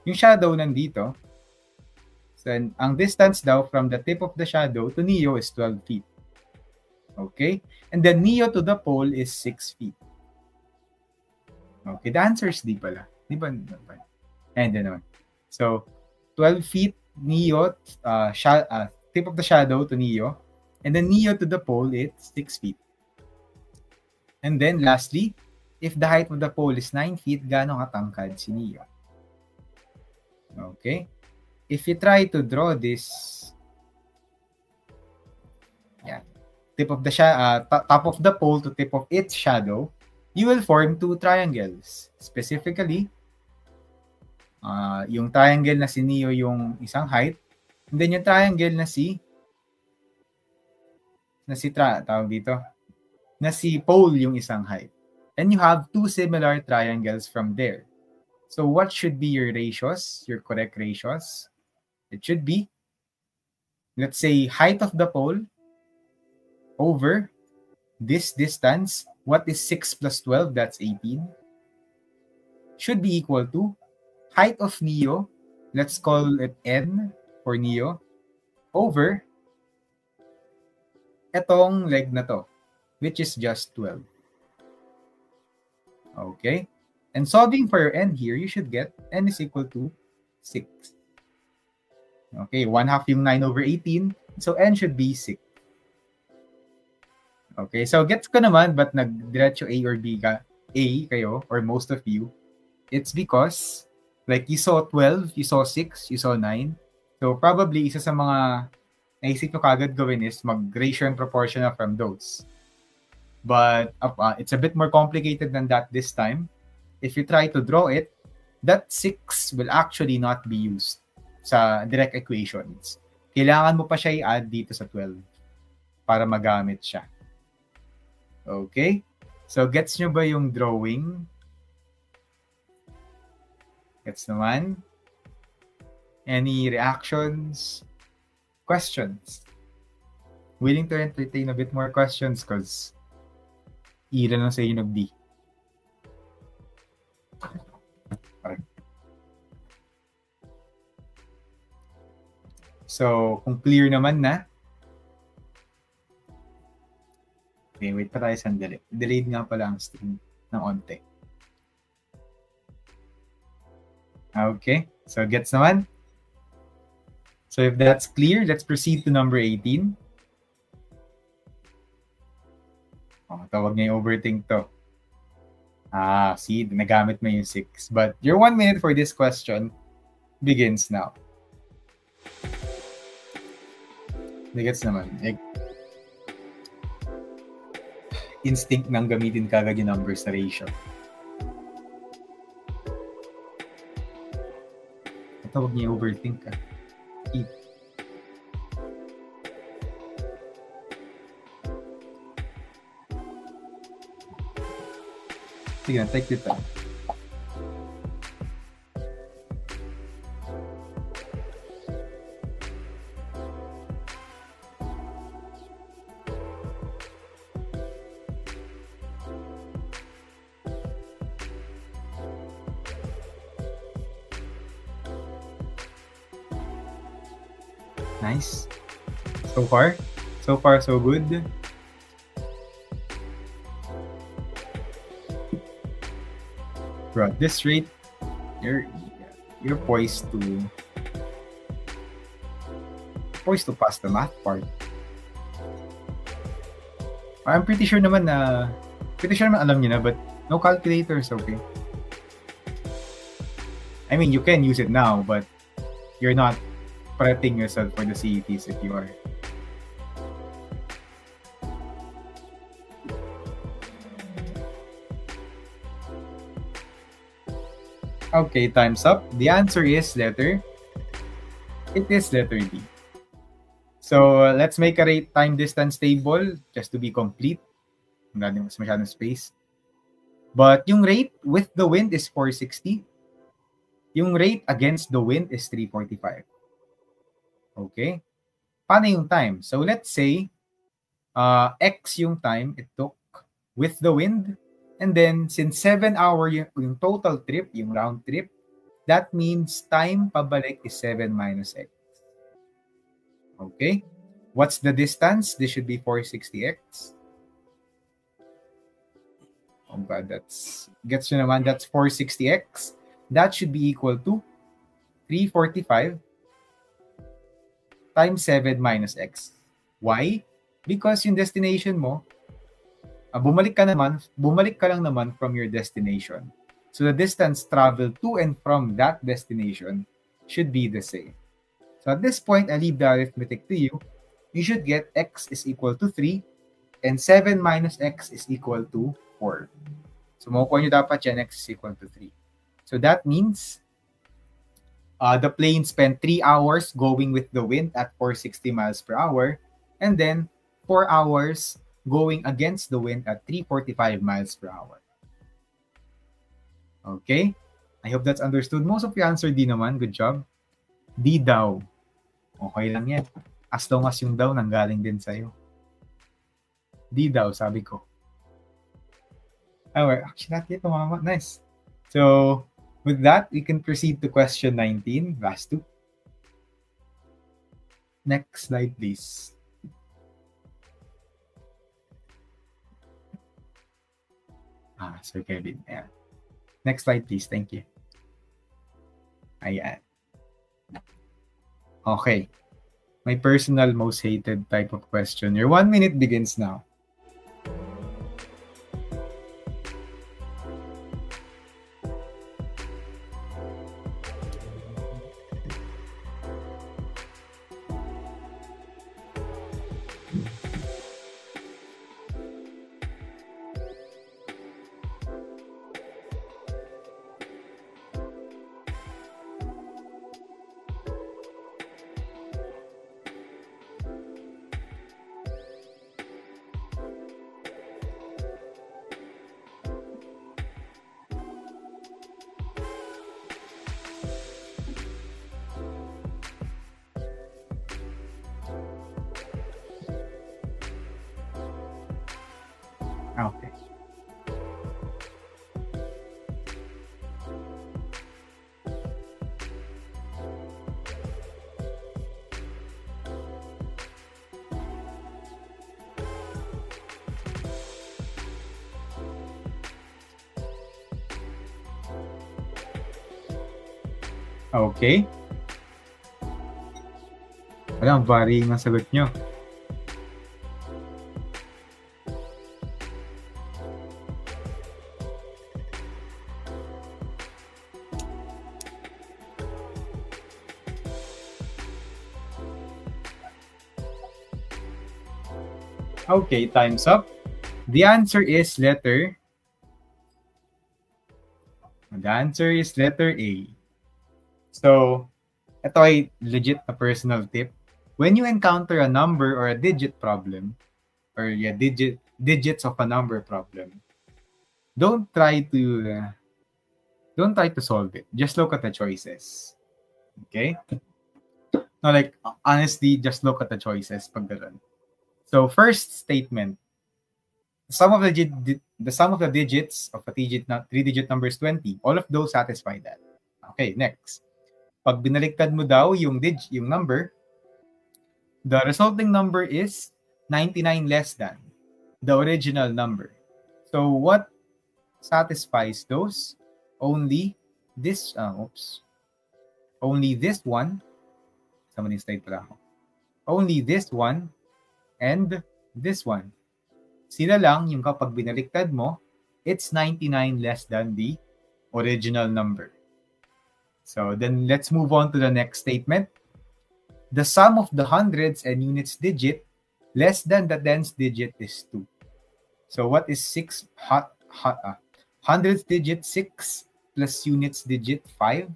Yung shadow nandito. So, ang distance daw from the tip of the shadow to Neo is 12 feet. Okay? And then Neo to the pole is 6 feet. Okay, the answer is D pala. Di ba? And then naman. So, 12 feet Neo, tip of the shadow to Neo. And then Neo to the pole is 6 feet. And then lastly, if the height of the pole is 9 feet, gaano katangkad si Neo? Okay? If you try to draw this, tip of the top of the pole to tip of its shadow, you will form two triangles. Specifically, yung triangle na si Neo yung isang height, and then yung triangle na si pole yung isang height. And you have two similar triangles from there. So what should be your ratios, your correct ratios? It should be, let's say, height of the pole over this distance. What is 6 plus 12? That's 18. Should be equal to height of Neo. Let's call it N for Neo. Over etong leg na to, which is just 12. Okay? And solving for your N here, you should get N is equal to 6. Okay, 1/2 yung 9 over 18. So, N should be 6. Okay, so gets ko naman, but nag-diretso A or B ka, A kayo, or most of you. It's because, like, you saw 12, you saw 6, you saw 9. So, probably, isa sa mga naisip nyo kagad gawin is mag-ratio and proportional from those. But, it's a bit more complicated than that this time. If you try to draw it, that 6 will actually not be used sa direct equations. Kailangan mo pa siya i-add dito sa 12 para magamit siya. Okay? So, gets nyo ba yung drawing? Gets naman? Any reactions? Questions? Willing to entertain a bit more questions because ilan lang sa inyo nag-D. So, kung clear naman na, okay, wait pa tayo sandali. Delayed nga pala ang stream ng onte. Okay, so gets naman? So if that's clear, let's proceed to number 18. Tawag niya yung overthink to. See, nagamit mo yung 6. But your 1 minute for this question begins now. Nagets naman. Like, instinct nang gamitin kagad yung numbers sa ratio. Basta huwag niya overthink ka. Keep. Sige na, take it time. Nice. So far, so good. Bro, at this rate, you're poised to pass the math part. I'm pretty sure naman alam niyo na, but no calculators, okay? I mean, you can use it now, but you're not prepping yourself for the CETs if you are. Okay, time's up. The answer is letter D. So let's make a rate time distance table just to be complete. Wala din mas masyadong space. But yung rate with the wind is 460. Yung rate against the wind is 345. Okay? Paano yung time? So let's say X yung time it took with the wind. And then, since 7 hour yung total trip, yung round trip, that means time pabalik is 7 minus X. Okay? What's the distance? This should be 460X. Oh God, gets nyo naman, that's 460X. That should be equal to 345 times 7 minus X. Why? Because yung destination mo, bumalik ka lang naman from your destination. So the distance traveled to and from that destination should be the same. So at this point, I leave the arithmetic to you. You should get X is equal to 3 and 7 minus X is equal to 4. So makukuha nyo dapat yan, X is equal to 3. So that means the plane spent 3 hours going with the wind at 460 miles per hour and then 4 hours going against the wind at 345 miles per hour. Okay? I hope that's understood. Most of you answered D naman. Good job. D daw. Okay lang yan. As long as yung daw nanggaling din sa'yo. D daw, sabi ko. Alright, actually not yet, mama. Nice. So, with that, we can proceed to question 19, last 2. Next slide, please. Sir Kevin. Ayan. Next slide, please. Thank you. Ayan. Okay. My personal most hated type of question. Your 1 minute begins now. Okay. Okay. Walang varying ang sagot nyo. Okay, time's up. The answer is letter A. So, ito ay legit na personal tip. When you encounter a number or a digit problem, or digits of a number problem, don't try to solve it. Just look at the choices. Okay? No, like, honestly, just look at the choices pag ganun. So, first statement, the sum of the digits of a three-digit number is 20. All of those satisfy that. Okay, next. Pag binaliktad mo daw yung number, the resulting number is 99 less than the original number. So, what satisfies those? Only this, only this one. Only this one and this one. Sila lang yung kapag binaliktad mo, it's 99 less than the original number. So then let's move on to the next statement. The sum of the hundreds and units digit less than the tens digit is 2. So what is hundreds digit 6 plus units digit 5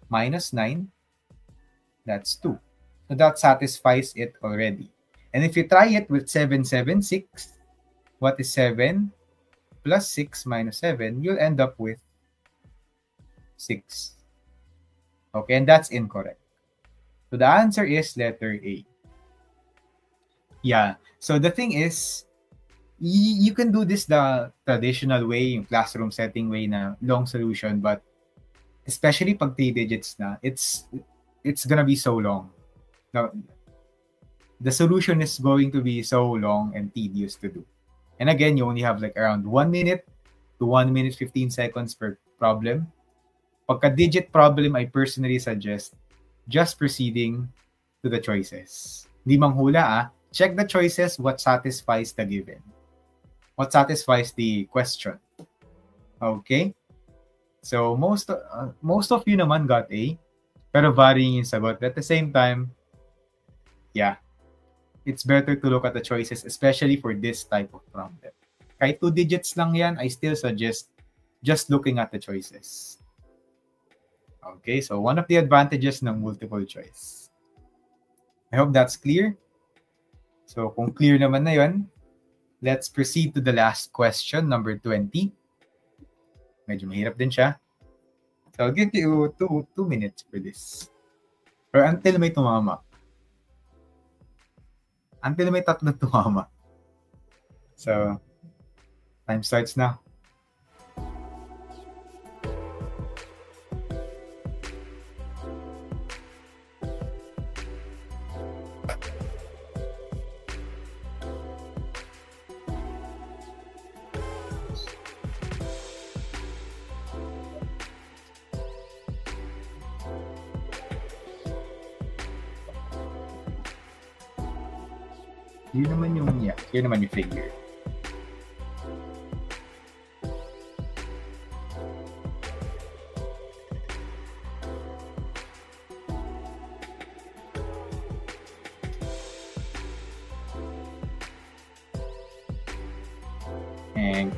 minus 9? That's 2. So that satisfies it already. And if you try it with 776, what is 7 plus 6 minus 7? You'll end up with 6. Okay, and that's incorrect. So the answer is letter A. Yeah, so the thing is, you can do this the traditional way, yung classroom setting way na long solution, but especially pag 3 digits na, it's gonna be so long. Now, the solution is going to be so long and tedious to do. And again, you only have like around 1 minute to 1 minute 15 seconds per problem. Pagka-digit problem, I personally suggest just proceeding to the choices. Di manghula check the choices, what satisfies the given. What satisfies the question. Okay? So, most of you naman got A, pero varying yung sagot. At the same time, yeah, it's better to look at the choices, especially for this type of problem. Kahit 2 digits lang yan, I still suggest just looking at the choices. Okay, so one of the advantages ng multiple choice. I hope that's clear. So kung clear naman na yun, let's proceed to the last question, number 20. Medyo mahirap din siya. So I'll give you two minutes for this. Or until may tumama. Until may tatlo tumama. So, time starts now. Yun naman yung figure. And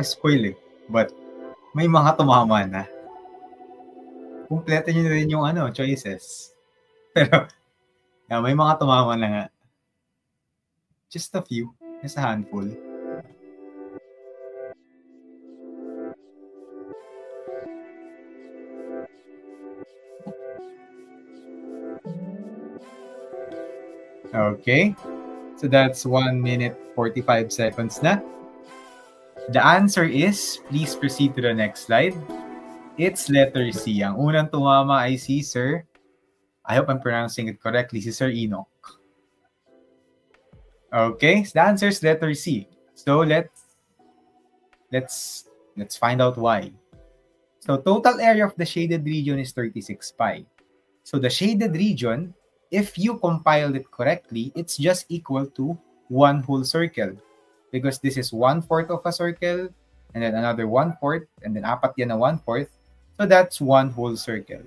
spoil but may mga tumama na. Kumpleto nyo na rin yung choices. Pero may mga tumama na nga. Just a few. Just a handful. Okay. So that's 1 minute 45 seconds na. The answer is, please proceed to the next slide. It's letter C. Ang unang tumama ay si Sir, I hope I'm pronouncing it correctly, si Sir Enoch. Okay, so the answer is letter C. So let's find out why. So total area of the shaded region is 36 pi. So the shaded region, if you compile it correctly, it's just equal to one whole circle. because this is 1/4 of a circle, and then another 1/4, and then apat yan na 1/4. So that's one whole circle.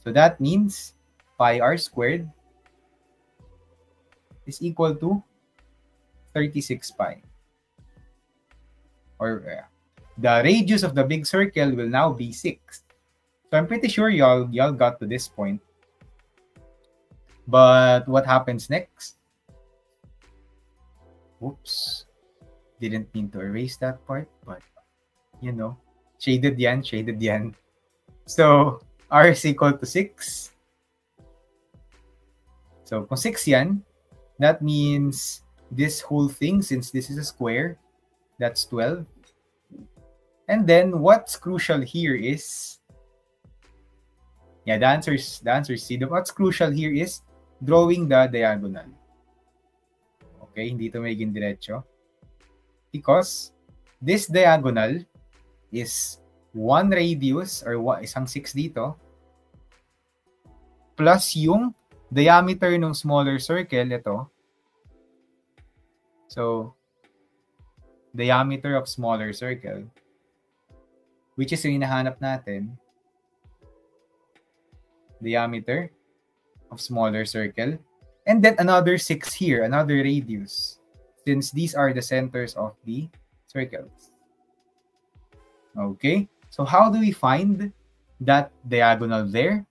So that means pi r squared is equal to 36 pi. Or the radius of the big circle will now be 6. So I'm pretty sure y'all got to this point. But what happens next? Oops. Didn't mean to erase that part, but you know, shaded yan. So r is equal to 6. So kung 6 yan, that means this whole thing, since this is a square, that's 12. And then what's crucial here is, yeah, the answer is C. What's crucial here is drawing the diagonal. Okay, hindi ito magiging diretso. Because this diagonal is 1 radius or isang 6 dito plus yung diameter ng smaller circle, ito. So, diameter of smaller circle, which is yung hinahanap natin, diameter of smaller circle, and then another 6 here, another radius, since these are the centers of the circles. Okay, so how do we find that diagonal there?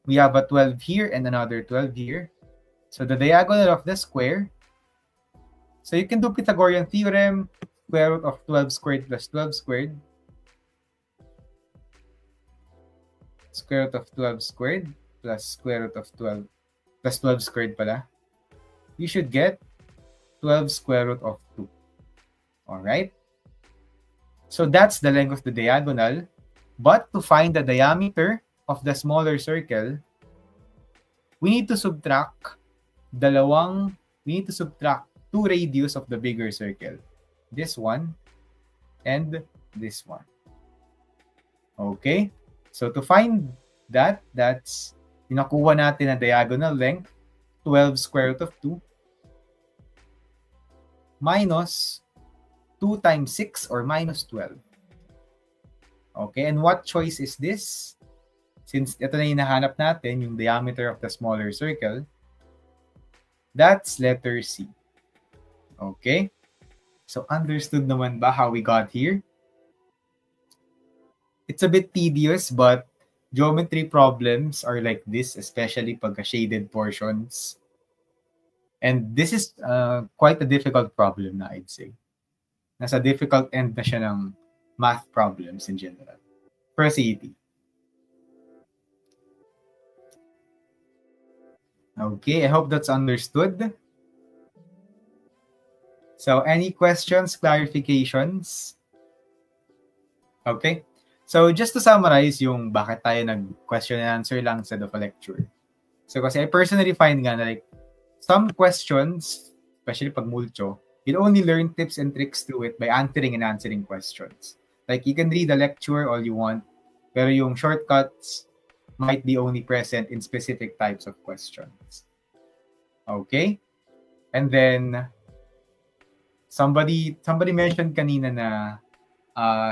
We have a 12 here and another 12 here. So the diagonal of the square, so you can do Pythagorean theorem, square root of 12 squared plus 12 squared. Square root of 12 squared plus square root of 12 plus 12 squared pala. You should get 12 square root of 2. Alright? So that's the length of the diagonal. But to find the diameter of the smaller circle, we need to subtract 2 radius of the bigger circle. This one and this one. Okay? So to find that, that's pinakuha natin na diagonal length, 12 square root of 2 minus 2 times 6 or minus 12. Okay, and what choice is this? Since ito na hinahanap natin, yung diameter of the smaller circle, that's letter C. Okay? So understood naman ba how we got here? It's a bit tedious, but geometry problems are like this, especially pagka-shaded portions. And this is quite a difficult problem na, I'd say. Nasa difficult end na siya ng math problems in general. For CET. Okay, I hope that's understood. So, any questions, clarifications? Okay. So, just to summarize yung bakit tayo nag-question and answer lang instead of a lecture. So, kasi I personally find nga na like, some questions, especially pag mulcho, you'll only learn tips and tricks to it by answering and answering questions. Like, you can read the lecture all you want, pero yung shortcuts might be only present in specific types of questions. Okay? And then, somebody mentioned kanina na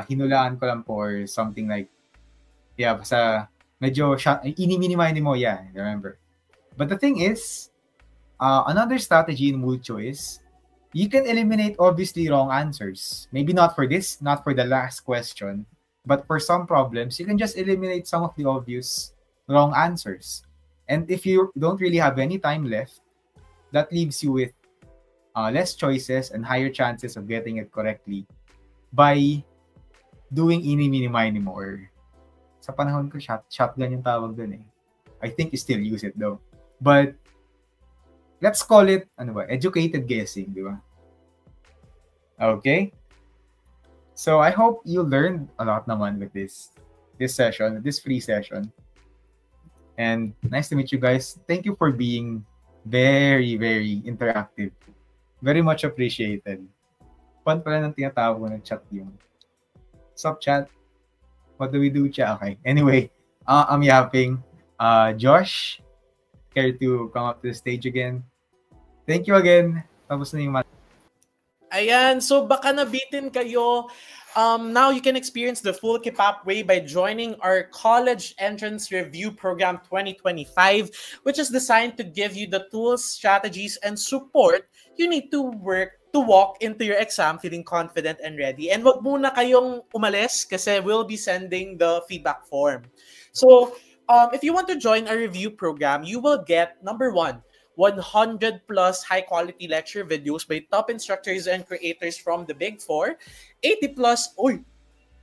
hinulaan ko lang po or something like, yeah, basta medyo ini-minimize mo, yeah, remember. But the thing is, another strategy in mulcho is, you can eliminate obviously wrong answers. Maybe not for this, not for the last question, but for some problems, you can just eliminate some of the obvious wrong answers. And if you don't really have any time left, that leaves you with less choices and higher chances of getting it correctly by doing ini-mini-mini mo, or sa panahon ko, shotgun yung tawag dun eh. I think you still use it though. But let's call it, educated guessing, di ba? Okay? So I hope you learned a lot naman with this session, this free session. And nice to meet you guys. Thank you for being very, very interactive. Very much appreciated. Fun pala ng tinatawag ko ng chat yung. Sup, chat? What do we do, chat? Okay. Anyway, I'm yapping. Josh, care to come up to the stage again? Thank you again. Tapos na yung Ayan, so baka nabitin kayo. Now you can experience the full Kipap way by joining our College Entrance Review Program 2025, which is designed to give you the tools, strategies, and support you need to walk into your exam feeling confident and ready. And wag muna kayong umalis kasi we'll be sending the feedback form. So, if you want to join our review program, you will get, number one, 100 plus high quality lecture videos by top instructors and creators from the Big Four, 80 plus,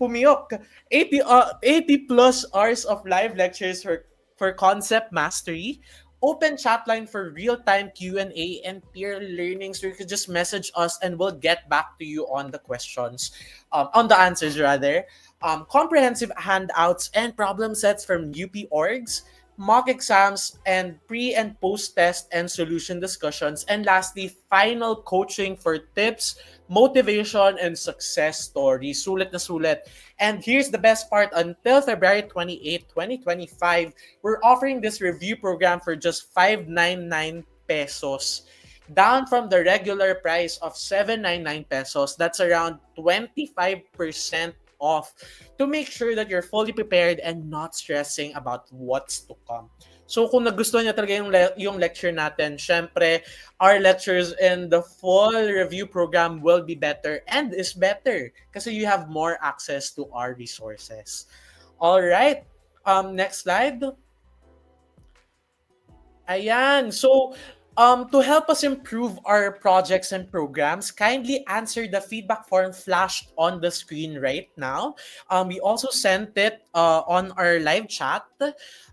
pumiyok, 80 plus hours of live lectures for concept mastery, open chat line for real-time Q&A, and peer learning, so you can just message us and we'll get back to you on the questions, on the answers rather. Comprehensive handouts and problem sets from UP orgs, mock exams, and pre and post test and solution discussions. And lastly, final coaching for tips, motivation, and success stories. Sulit na sulit. And here's the best part. Until February 28, 2025, we're offering this review program for just 599 pesos. Down from the regular price of 799 pesos. That's around 25% off, to make sure that you're fully prepared and not stressing about what's to come. So kung nagustuhan niya talaga yung lecture natin, syempre, our lectures in the full review program will be better and is better kasi you have more access to our resources. All right. Next slide. Ayan. So, to help us improve our projects and programs, kindly answer the feedback form flashed on the screen right now. We also sent it on our live chat.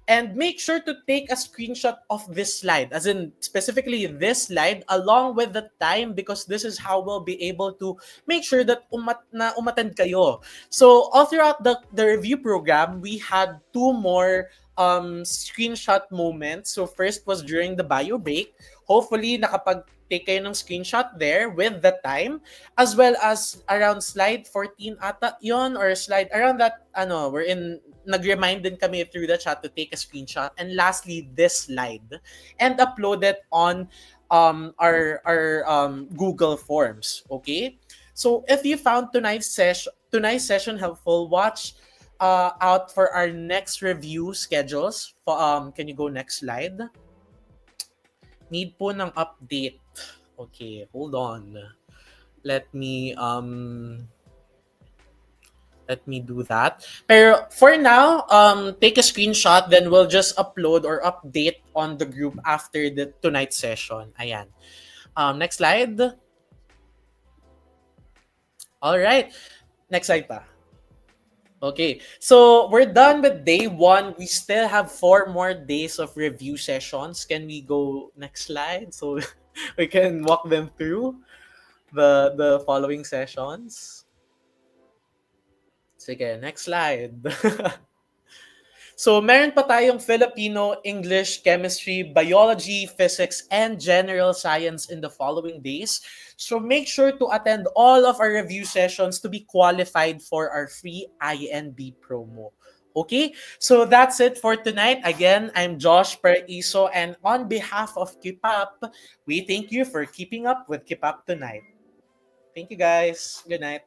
And make sure to take a screenshot of this slide, as in specifically this slide, along with the time, because this is how we'll be able to make sure that umattend kayo. So all throughout the review program, we had two more screenshot moments. So first was during the bio break. Hopefully, nakapag-take kayo ng screenshot there with the time, as well as around slide 14 ata yon, or slide around that, nag-remind din kami through the chat to take a screenshot. And lastly, this slide, and upload it on our Google Forms. Okay? So if you found tonight's session helpful, watch out for our next review schedules. Can you go next slide? Need po ng update. Okay, hold on. Let me do that. Pero for now, take a screenshot, then we'll just upload or update on the group after the tonight's session. Ayan. Next slide. All right. Next slide pa. Okay, so we're done with day one. We still have 4 more days of review sessions. Can we go next slide so we can walk them through the following sessions? Sige, next slide. So, meron pa tayong Filipino, English, Chemistry, Biology, Physics, and General Science in the following days. So, make sure to attend all of our review sessions to be qualified for our free INB promo. Okay? So, that's it for tonight. Again, I'm Josh Paraiso, and on behalf of Kipap, we thank you for keeping up with Kipap tonight. Thank you, guys. Good night.